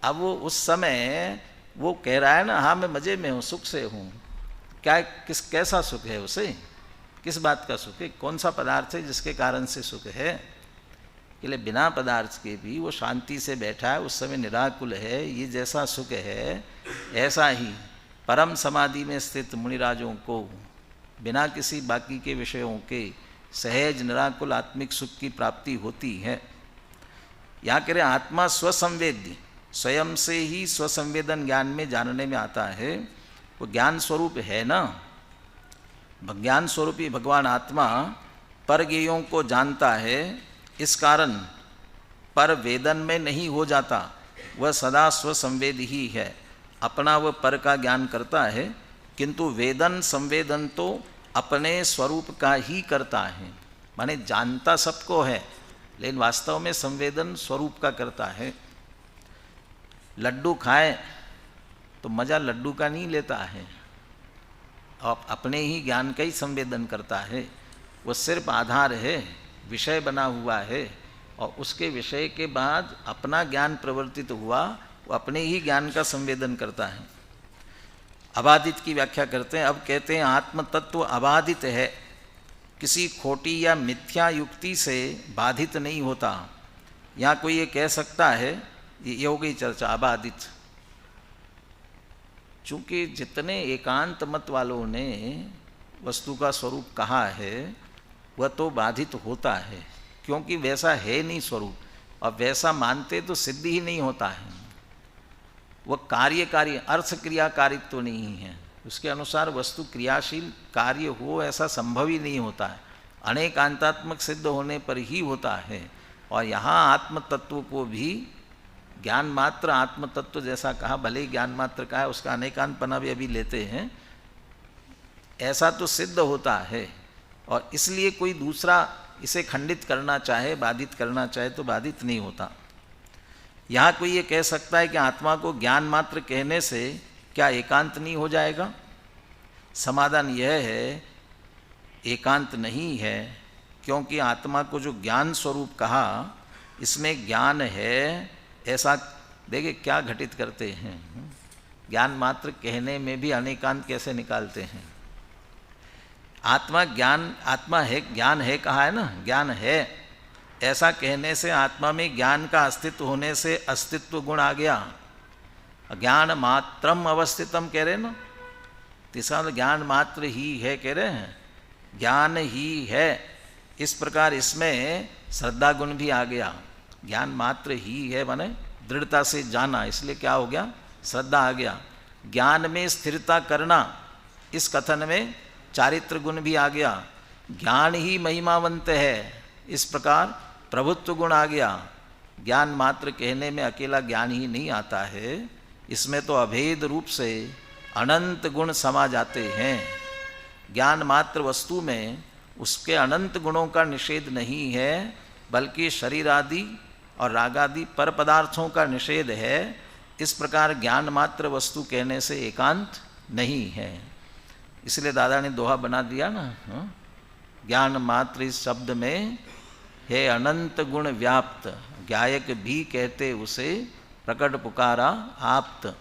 अब वो उस समय वो कह रहा है ना हाँ मैं मज़े में हूँ, सुख से हूँ। क्या कैसा सुख है उसे? किस बात का सुख है? कौन सा पदार्थ है जिसके कारण से सुख है? इसलिए बिना पदार्थ के भी वो शांति से बैठा है, उस समय निराकुल है। ये जैसा सुख है ऐसा ही परम समाधि में स्थित मुनिराजों को बिना किसी बाकी के विषयों के सहज निराकुल आत्मिक सुख की प्राप्ति होती है। यहाँ कह रहे आत्मा स्वसंवेद्य, स्वयं से ही स्वसंवेदन ज्ञान में जानने में आता है। वो ज्ञान स्वरूप है ना, ज्ञान स्वरूपी भगवान आत्मा परगेयों को जानता है। इस कारण पर वेदन में नहीं हो जाता, वह सदा स्वसंवेद ही है। अपना वह पर का ज्ञान करता है, किंतु वेदन संवेदन तो अपने स्वरूप का ही करता है। माने जानता सबको है, लेकिन वास्तव में संवेदन स्वरूप का करता है। लड्डू खाए तो मज़ा लड्डू का नहीं लेता है, और अपने ही ज्ञान का ही संवेदन करता है। वो सिर्फ आधार है, विषय बना हुआ है, और उसके विषय के बाद अपना ज्ञान प्रवर्तित हुआ, वो अपने ही ज्ञान का संवेदन करता है। अबाधित की व्याख्या करते हैं। अब कहते हैं आत्म तत्व अबाधित है, किसी खोटी या मिथ्या युक्ति से बाधित नहीं होता। यहाँ कोई ये कह सकता है, ये हो गई चर्चा अबाधित। चूँकि जितने एकांत मत वालों ने वस्तु का स्वरूप कहा है वह तो बाधित होता है, क्योंकि वैसा है नहीं स्वरूप, और वैसा मानते तो सिद्ध ही नहीं होता है। वह कार्य अर्थ क्रियाकारिक तो नहीं है, उसके अनुसार वस्तु क्रियाशील कार्य हो ऐसा संभव ही नहीं होता है। अनेकांतात्मक सिद्ध होने पर ही होता है। और यहाँ आत्म तत्व को भी ज्ञान मात्र आत्म तत्व जैसा कहा, भले ही ज्ञान मात्र का है, उसका अनेकांतपना भी अभी लेते हैं, ऐसा तो सिद्ध होता है। और इसलिए कोई दूसरा इसे खंडित करना चाहे, बाधित करना चाहे तो बाधित नहीं होता। यहाँ कोई ये कह सकता है कि आत्मा को ज्ञान मात्र कहने से क्या एकांत नहीं हो जाएगा? समाधान यह है एकांत नहीं है, क्योंकि आत्मा को जो ज्ञान स्वरूप कहा इसमें ज्ञान है ऐसा देखिए क्या घटित करते हैं। ज्ञान मात्र कहने में भी अनेकांत कैसे निकालते हैं। आत्मा ज्ञान आत्मा है, ज्ञान है कहा है ना, ज्ञान है ऐसा कहने से आत्मा में ज्ञान का अस्तित्व होने से अस्तित्व गुण आ गया। ज्ञान मात्रम अवस्थितम कह रहे ना, तीसरा ज्ञान मात्र ही है कह रहे हैं, ज्ञान ही है। इस प्रकार इसमें श्रद्धा गुण भी आ गया। ज्ञान मात्र ही है माने दृढ़ता से जाना, इसलिए क्या हो गया? श्रद्धा आ गया। ज्ञान में स्थिरता करना, इस कथन में चारित्र गुण भी आ गया। ज्ञान ही महिमावंत है, इस प्रकार प्रभुत्व गुण आ गया। ज्ञान मात्र कहने में अकेला ज्ञान ही नहीं आता है, इसमें तो अभेद रूप से अनंत गुण समा जाते हैं। ज्ञान मात्र वस्तु में उसके अनंत गुणों का निषेध नहीं है, बल्कि शरीर आदि और राग आदि पर पदार्थों का निषेध है। इस प्रकार ज्ञान मात्र वस्तु कहने से एकांत नहीं है। इसलिए दादा ने दोहा बना दिया ना, ज्ञान मात्र इस शब्द में है अनंत गुण व्याप्त, गायक भी कहते उसे प्रकट पुकारा आप्त।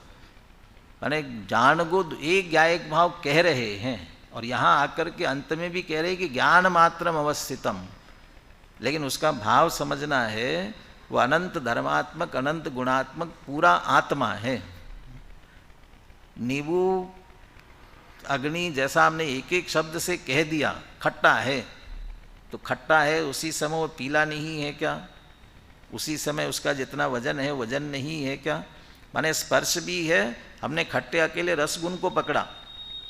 माने जान को एक गायक भाव कह रहे हैं और यहाँ आकर के अंत में भी कह रहे हैं कि ज्ञान मात्रम अवस्थितम, लेकिन उसका भाव समझना है वो अनंत धर्मात्मक अनंत गुणात्मक पूरा आत्मा है। नींबू अग्नि जैसा हमने एक एक शब्द से कह दिया खट्टा है, तो खट्टा है उसी समय वो पीला नहीं है क्या? उसी समय उसका जितना वजन है वजन नहीं है क्या? माने स्पर्श भी है, हमने खट्टे अकेले रसगुण को पकड़ा,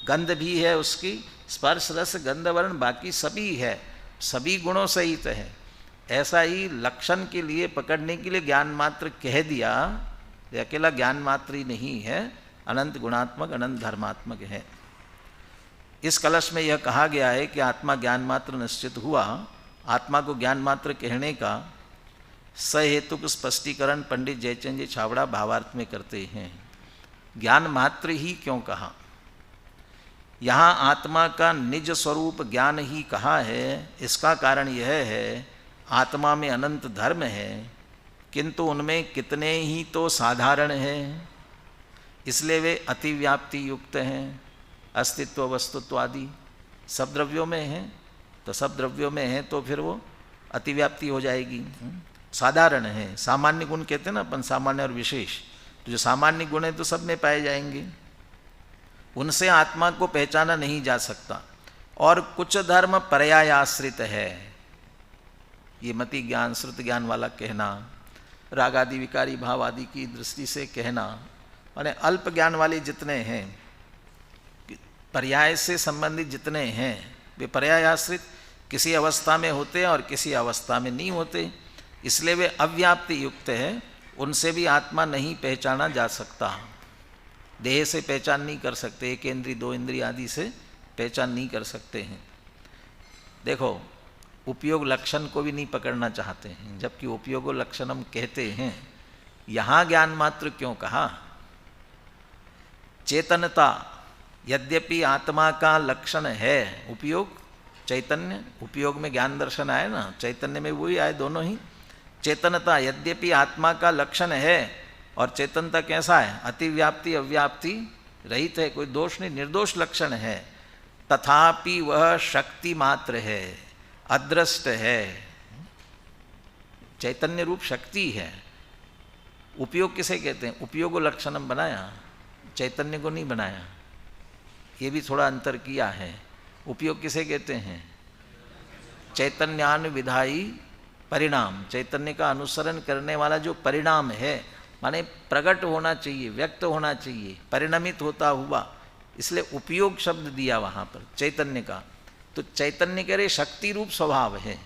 गंध भी है उसकी, स्पर्श रस गंध वर्ण बाकी सभी है, सभी गुणों सहित है। ऐसा ही लक्षण के लिए पकड़ने के लिए ज्ञान मात्र कह दिया, ये अकेला ज्ञान मात्र ही नहीं है, अनंत गुणात्मक अनंत धर्मात्मक है। इस कलश में यह कहा गया है कि आत्मा ज्ञान मात्र निश्चित हुआ। आत्मा को ज्ञान मात्र कहने का सहेतुक स्पष्टीकरण पंडित जयचंद जी छाबड़ा भावार्थ में करते हैं। ज्ञान मात्र ही क्यों कहा? यहाँ आत्मा का निज स्वरूप ज्ञान ही कहा है। इसका कारण यह है आत्मा में अनंत धर्म है, किंतु उनमें कितने ही तो साधारण हैं, इसलिए वे अतिव्याप्ति युक्त हैं। अस्तित्व वस्तुत्व आदि सब द्रव्यों में हैं, तो सब द्रव्यों में हैं तो फिर वो अतिव्याप्ति हो जाएगी। साधारण है, सामान्य गुण कहते हैं ना अपन, सामान्य और विशेष, तो जो सामान्य गुण है तो सब में पाए जाएंगे, उनसे आत्मा को पहचाना नहीं जा सकता। और कुछ धर्म पर्यायाश्रित है, ये मति ज्ञान श्रुत ज्ञान वाला कहना, राग आदि विकारी भाव आदि की दृष्टि से कहना, माने अल्प ज्ञान वाले जितने हैं, पर्याय से संबंधित जितने हैं, वे पर्यायाश्रित किसी अवस्था में होते हैं और किसी अवस्था में नहीं होते, इसलिए वे अव्याप्ति युक्त है। उनसे भी आत्मा नहीं पहचाना जा सकता, देह से पहचान नहीं कर सकते, एक इंद्रिय दो इंद्रिय आदि से पहचान नहीं कर सकते हैं। देखो, उपयोग लक्षण को भी नहीं पकड़ना चाहते हैं, जबकि उपयोगो लक्षणम कहते हैं। यहाँ ज्ञान मात्र क्यों कहा? चेतनता यद्यपि आत्मा का लक्षण है, उपयोग चैतन्य, उपयोग में ज्ञान दर्शन आए ना, चैतन्य में वही आए दोनों ही। चेतनता यद्यपि आत्मा का लक्षण है, और चेतनता कैसा है? अतिव्याप्ति अव्याप्ति रहित है, कोई दोष नहीं, निर्दोष लक्षण है। तथापि वह शक्ति मात्र है, अदृष्ट है, चैतन्य रूप शक्ति है। उपयोग किसे कहते हैं? उपयोग लक्षणम बनाया, चैतन्य को नहीं बनाया, ये भी थोड़ा अंतर किया है। उपयोग किसे कहते हैं? चैतन्यानुविधायी परिणाम, चैतन्य का अनुसरण करने वाला जो परिणाम है, माने प्रकट होना चाहिए, व्यक्त होना चाहिए, परिणमित होता हुआ, इसलिए उपयोग शब्द दिया वहाँ पर चैतन्य का। तो चैतन्य कह रहे शक्ति रूप स्वभाव है,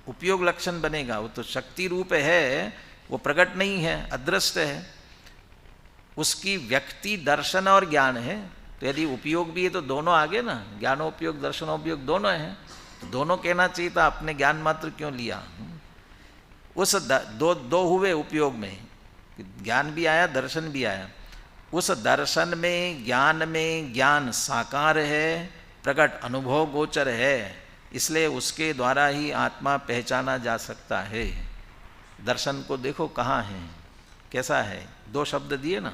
उपयोग लक्षण बनेगा, वो तो शक्ति रूप है, वो प्रकट नहीं है, अदृष्ट है, उसकी व्यक्ति दर्शन और ज्ञान है। तो यदि उपयोग भी है तो दोनों आगे ना, ज्ञानोपयोग दर्शनोपयोग दोनों हैं, तो दोनों कहना चाहिए था, अपने ज्ञान मात्र क्यों लिया? उस दो हुए उपयोग में, ज्ञान भी आया दर्शन भी आया। उस दर्शन में ज्ञान साकार है, प्रकट अनुभव गोचर है, इसलिए उसके द्वारा ही आत्मा पहचाना जा सकता है। दर्शन को देखो कहाँ है, कैसा है, दो शब्द दिए ना,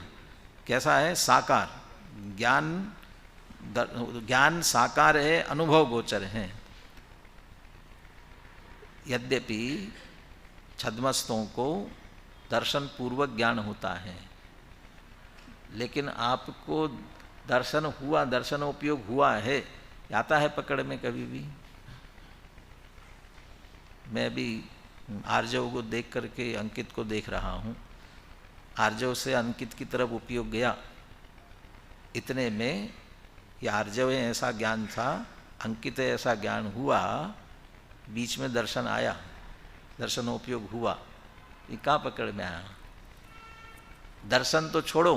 कैसा है? साकार, ज्ञान साकार है, अनुभव गोचर है। यद्यपि छद्मस्तों को दर्शन पूर्वक ज्ञान होता है, लेकिन आपको दर्शन हुआ, दर्शन उपयोग हुआ है, आता है पकड़ में कभी भी? मैं भी आर्जव को देख करके अंकित को देख रहा हूँ, आर्जव से अंकित की तरफ उपयोग गया, इतने में ये आर्जव ऐसा ज्ञान था, अंकित ऐसा ज्ञान हुआ, बीच में दर्शन आया, दर्शनोपयोग हुआ, ये कहाँ पकड़ में आया? दर्शन तो छोड़ो,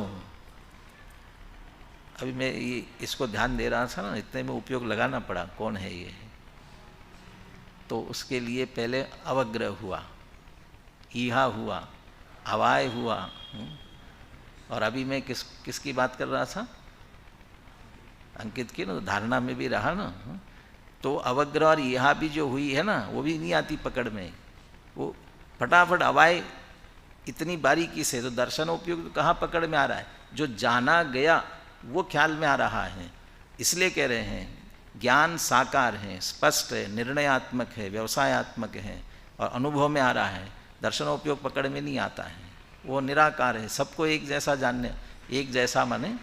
अभी मैं ये इसको ध्यान दे रहा था ना, इतने में उपयोग लगाना पड़ा, कौन है ये? तो उसके लिए पहले अवग्रह हुआ, ईहा हुआ, अवाय हुआ, और अभी मैं किसकी बात कर रहा था? अंकित की ना, धारणा में भी रहा ना। तो अवग्रह और ईहा भी जो हुई है ना, वो भी नहीं आती पकड़ में, वो फटाफट अवाय इतनी बारीकी से। तो दर्शन उपयोग तो कहाँ पकड़ में आ रहा है? जो जाना गया वो ख्याल में आ रहा है। इसलिए कह रहे हैं ज्ञान साकार है, स्पष्ट है, निर्णयात्मक है, व्यवसायात्मक है और अनुभव में आ रहा है। दर्शनोपयोग पकड़ में नहीं आता है, वो निराकार है, सबको एक जैसा जानने, एक जैसा माने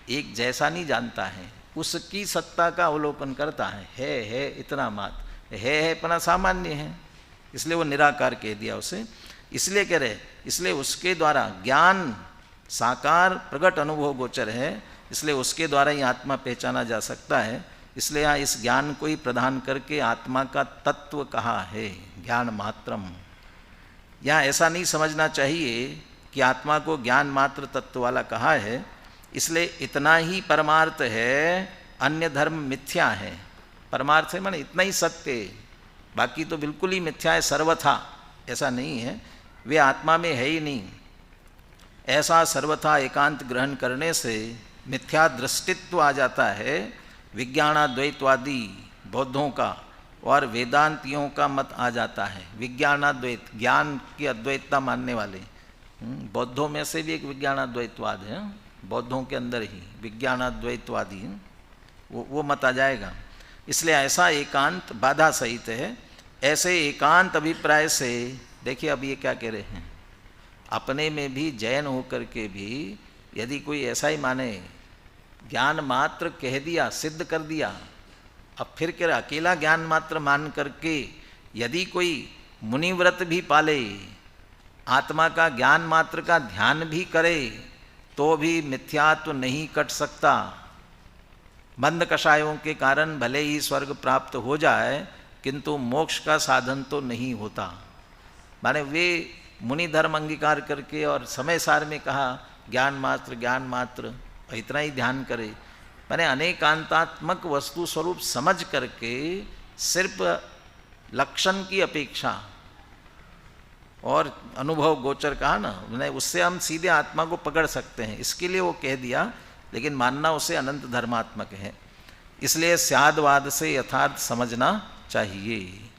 एक जैसा नहीं जानता है, उसकी सत्ता का अवलोकन करता है इतना मात्र, है अपना सामान्य है, इसलिए वो निराकार कह दिया उसे। इसलिए कह रहे, इसलिए उसके द्वारा ज्ञान साकार प्रगट अनुभव गोचर है, इसलिए उसके द्वारा ही आत्मा पहचाना जा सकता है। इसलिए यहाँ इस ज्ञान को ही प्रदान करके आत्मा का तत्व कहा है, ज्ञान मात्रम। यहाँ ऐसा नहीं समझना चाहिए कि आत्मा को ज्ञान मात्र तत्व वाला कहा है, इसलिए इतना ही परमार्थ है, अन्य धर्म मिथ्या है। परमार्थ है माने इतना ही सत्य है, बाकी तो बिल्कुल ही मिथ्या है सर्वथा, ऐसा नहीं है, वे आत्मा में है ही नहीं। ऐसा सर्वथा एकांत ग्रहण करने से मिथ्या दृष्टित्व आ जाता है विज्ञानाद्वैतवादी बौद्धों का, और वेदांतियों का मत आ जाता है विज्ञानाद्वैत, ज्ञान की अद्वैतता मानने वाले। बौद्धों में से भी एक विज्ञानाद्वैतवाद है, बौद्धों के अंदर ही विज्ञानाद्वैतवादी, वो मत आ जाएगा। इसलिए ऐसा एकांत बाधा सहित है। ऐसे एकांत अभिप्राय से देखिए अब ये क्या कह रहे हैं, अपने में भी जैन होकर के भी यदि कोई ऐसा ही माने, ज्ञान मात्र कह दिया, सिद्ध कर दिया, अब फिर कह रहा अकेला ज्ञान मात्र मान करके यदि कोई मुनिव्रत भी पाले, आत्मा का ज्ञान मात्र का ध्यान भी करे, तो भी मिथ्यात्व नहीं कट सकता। बंद कषायों के कारण भले ही स्वर्ग प्राप्त हो जाए, किंतु मोक्ष का साधन तो नहीं होता। माने वे मुनि धर्म अंगीकार करके और समय सार में कहा ज्ञान मात्र इतना ही ध्यान करे, माने अनेकांतात्मक वस्तु स्वरूप समझ करके सिर्फ लक्षण की अपेक्षा और अनुभव गोचर कहा ना, मैंने उससे हम सीधे आत्मा को पकड़ सकते हैं, इसके लिए वो कह दिया, लेकिन मानना उसे अनंत धर्मात्मक है। इसलिए स्यादवाद से यथार्थ समझना चाहिए।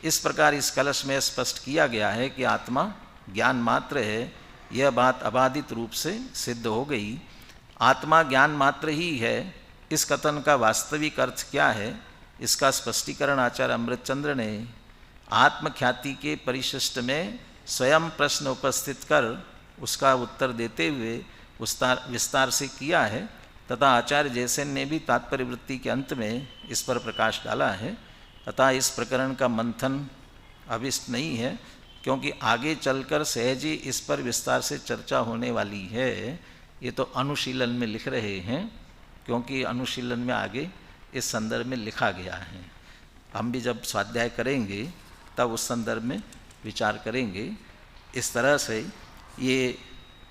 इस प्रकार इस कलश में स्पष्ट किया गया है कि आत्मा ज्ञान मात्र है, यह बात अबाधित रूप से सिद्ध हो गई। आत्मा ज्ञान मात्र ही है, इस कथन का वास्तविक अर्थ क्या है, इसका स्पष्टीकरण आचार्य अमृतचंद्र ने आत्मख्याति के परिशिष्ट में स्वयं प्रश्न उपस्थित कर उसका उत्तर देते हुए विस्तार से किया है, तथा आचार्य जयसेन ने भी तात्पर्य वृत्ति के अंत में इस पर प्रकाश डाला है। तथा इस प्रकरण का मंथन अभिष्ट नहीं है, क्योंकि आगे चलकर सहज ही इस पर विस्तार से चर्चा होने वाली है। ये तो अनुशीलन में लिख रहे हैं, क्योंकि अनुशीलन में आगे इस संदर्भ में लिखा गया है। हम भी जब स्वाध्याय करेंगे तब उस संदर्भ में विचार करेंगे। इस तरह से ये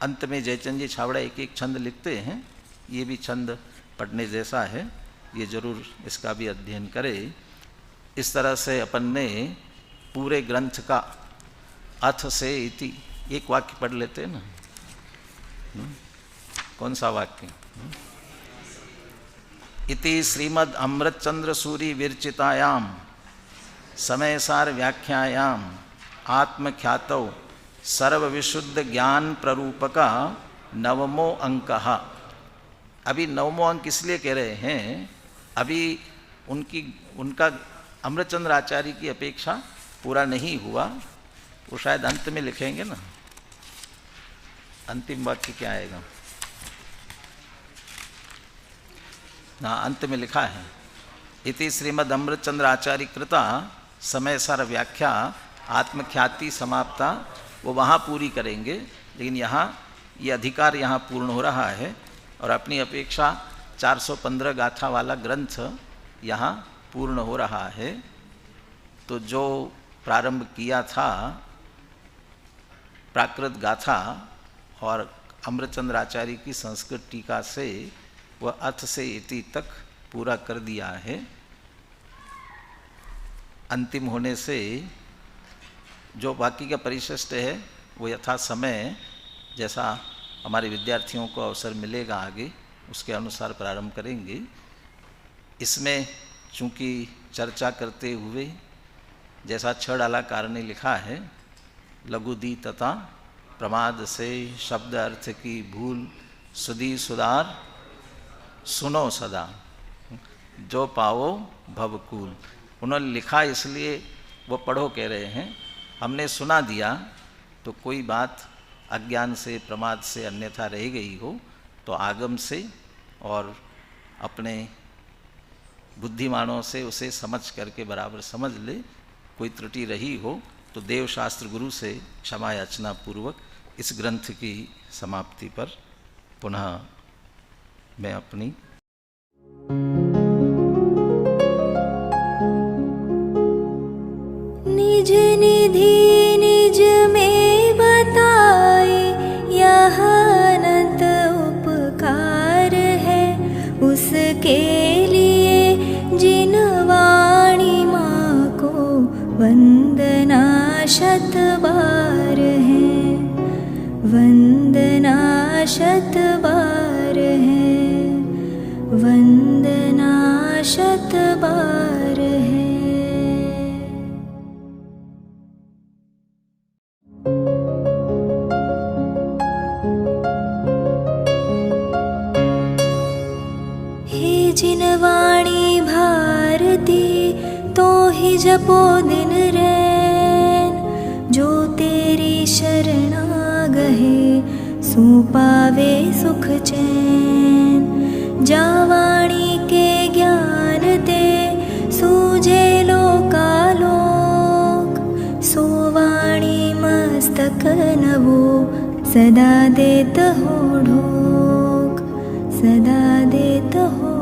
अंत में जयचंद जी छावड़ा एक एक छंद लिखते हैं, ये भी छंद पढ़ने जैसा है, ये जरूर इसका भी अध्ययन करें। इस तरह से अपन ने पूरे ग्रंथ का अथ से इति एक वाक्य पढ़ लेते हैं ना। कौन सा वाक्य? इति श्रीमद् अमृतचंद्र सूरि विरचितायाम समयसार व्याख्यायाम आत्मख्यातौ सर्वविशुद्ध ज्ञान प्ररूपका नवमो अंकः। अभी नवमो अंक इसलिए कह रहे हैं, अभी उनका अमृतचंद्र आचार्य की अपेक्षा पूरा नहीं हुआ, वो शायद अंत में लिखेंगे ना। अंतिम वाक्य क्या आएगा ना, अंत में लिखा है इति श्रीमद् अमृतचंद्र आचार्य कृता समयसार व्याख्या आत्मख्याति समाप्ता, वो वहाँ पूरी करेंगे। लेकिन यहाँ ये अधिकार यहाँ पूर्ण हो रहा है और अपनी अपेक्षा 415 गाथा वाला ग्रंथ यहाँ पूर्ण हो रहा है। तो जो प्रारंभ किया था प्राकृत गाथा और अमृतचंद्र आचार्य की संस्कृत टीका से वह अथ से इति तक पूरा कर दिया है। अंतिम होने से जो बाकी का परिशिष्ट है वो यथा समय जैसा हमारे विद्यार्थियों को अवसर मिलेगा आगे उसके अनुसार प्रारंभ करेंगे। इसमें चूँकि चर्चा करते हुए जैसा छड़ालाकार ने लिखा है, लघुदी तथा प्रमाद से शब्द अर्थ की भूल सुधी सुधार सुनो सदा जो पाओ भवकूल। उन्होंने लिखा इसलिए वो पढ़ो कह रहे हैं, हमने सुना दिया तो कोई बात अज्ञान से प्रमाद से अन्यथा रह गई हो तो आगम से और अपने बुद्धिमानों से उसे समझ करके बराबर समझ ले। कोई त्रुटि रही हो तो देव शास्त्र गुरु से क्षमा याचना पूर्वक इस ग्रंथ की समाप्ति पर पुनः मैं अपनी निज निधि निज में बताए यह अनंत उपकार है उसके लिए जिन वाणी माँ को वंदना शत बार है, वंदना शत बार है, वंदना शत बार है। हे जिन वाणी भारती तो ही जपो दिन रैन, जो तेरी शरणा गहे सो पावे सुख चैन। जा वाणी के ज्ञान ते सूझे लोकालोक, सो वाणी मस्तक नवो सदा देत हो ढोक, सदा देत हो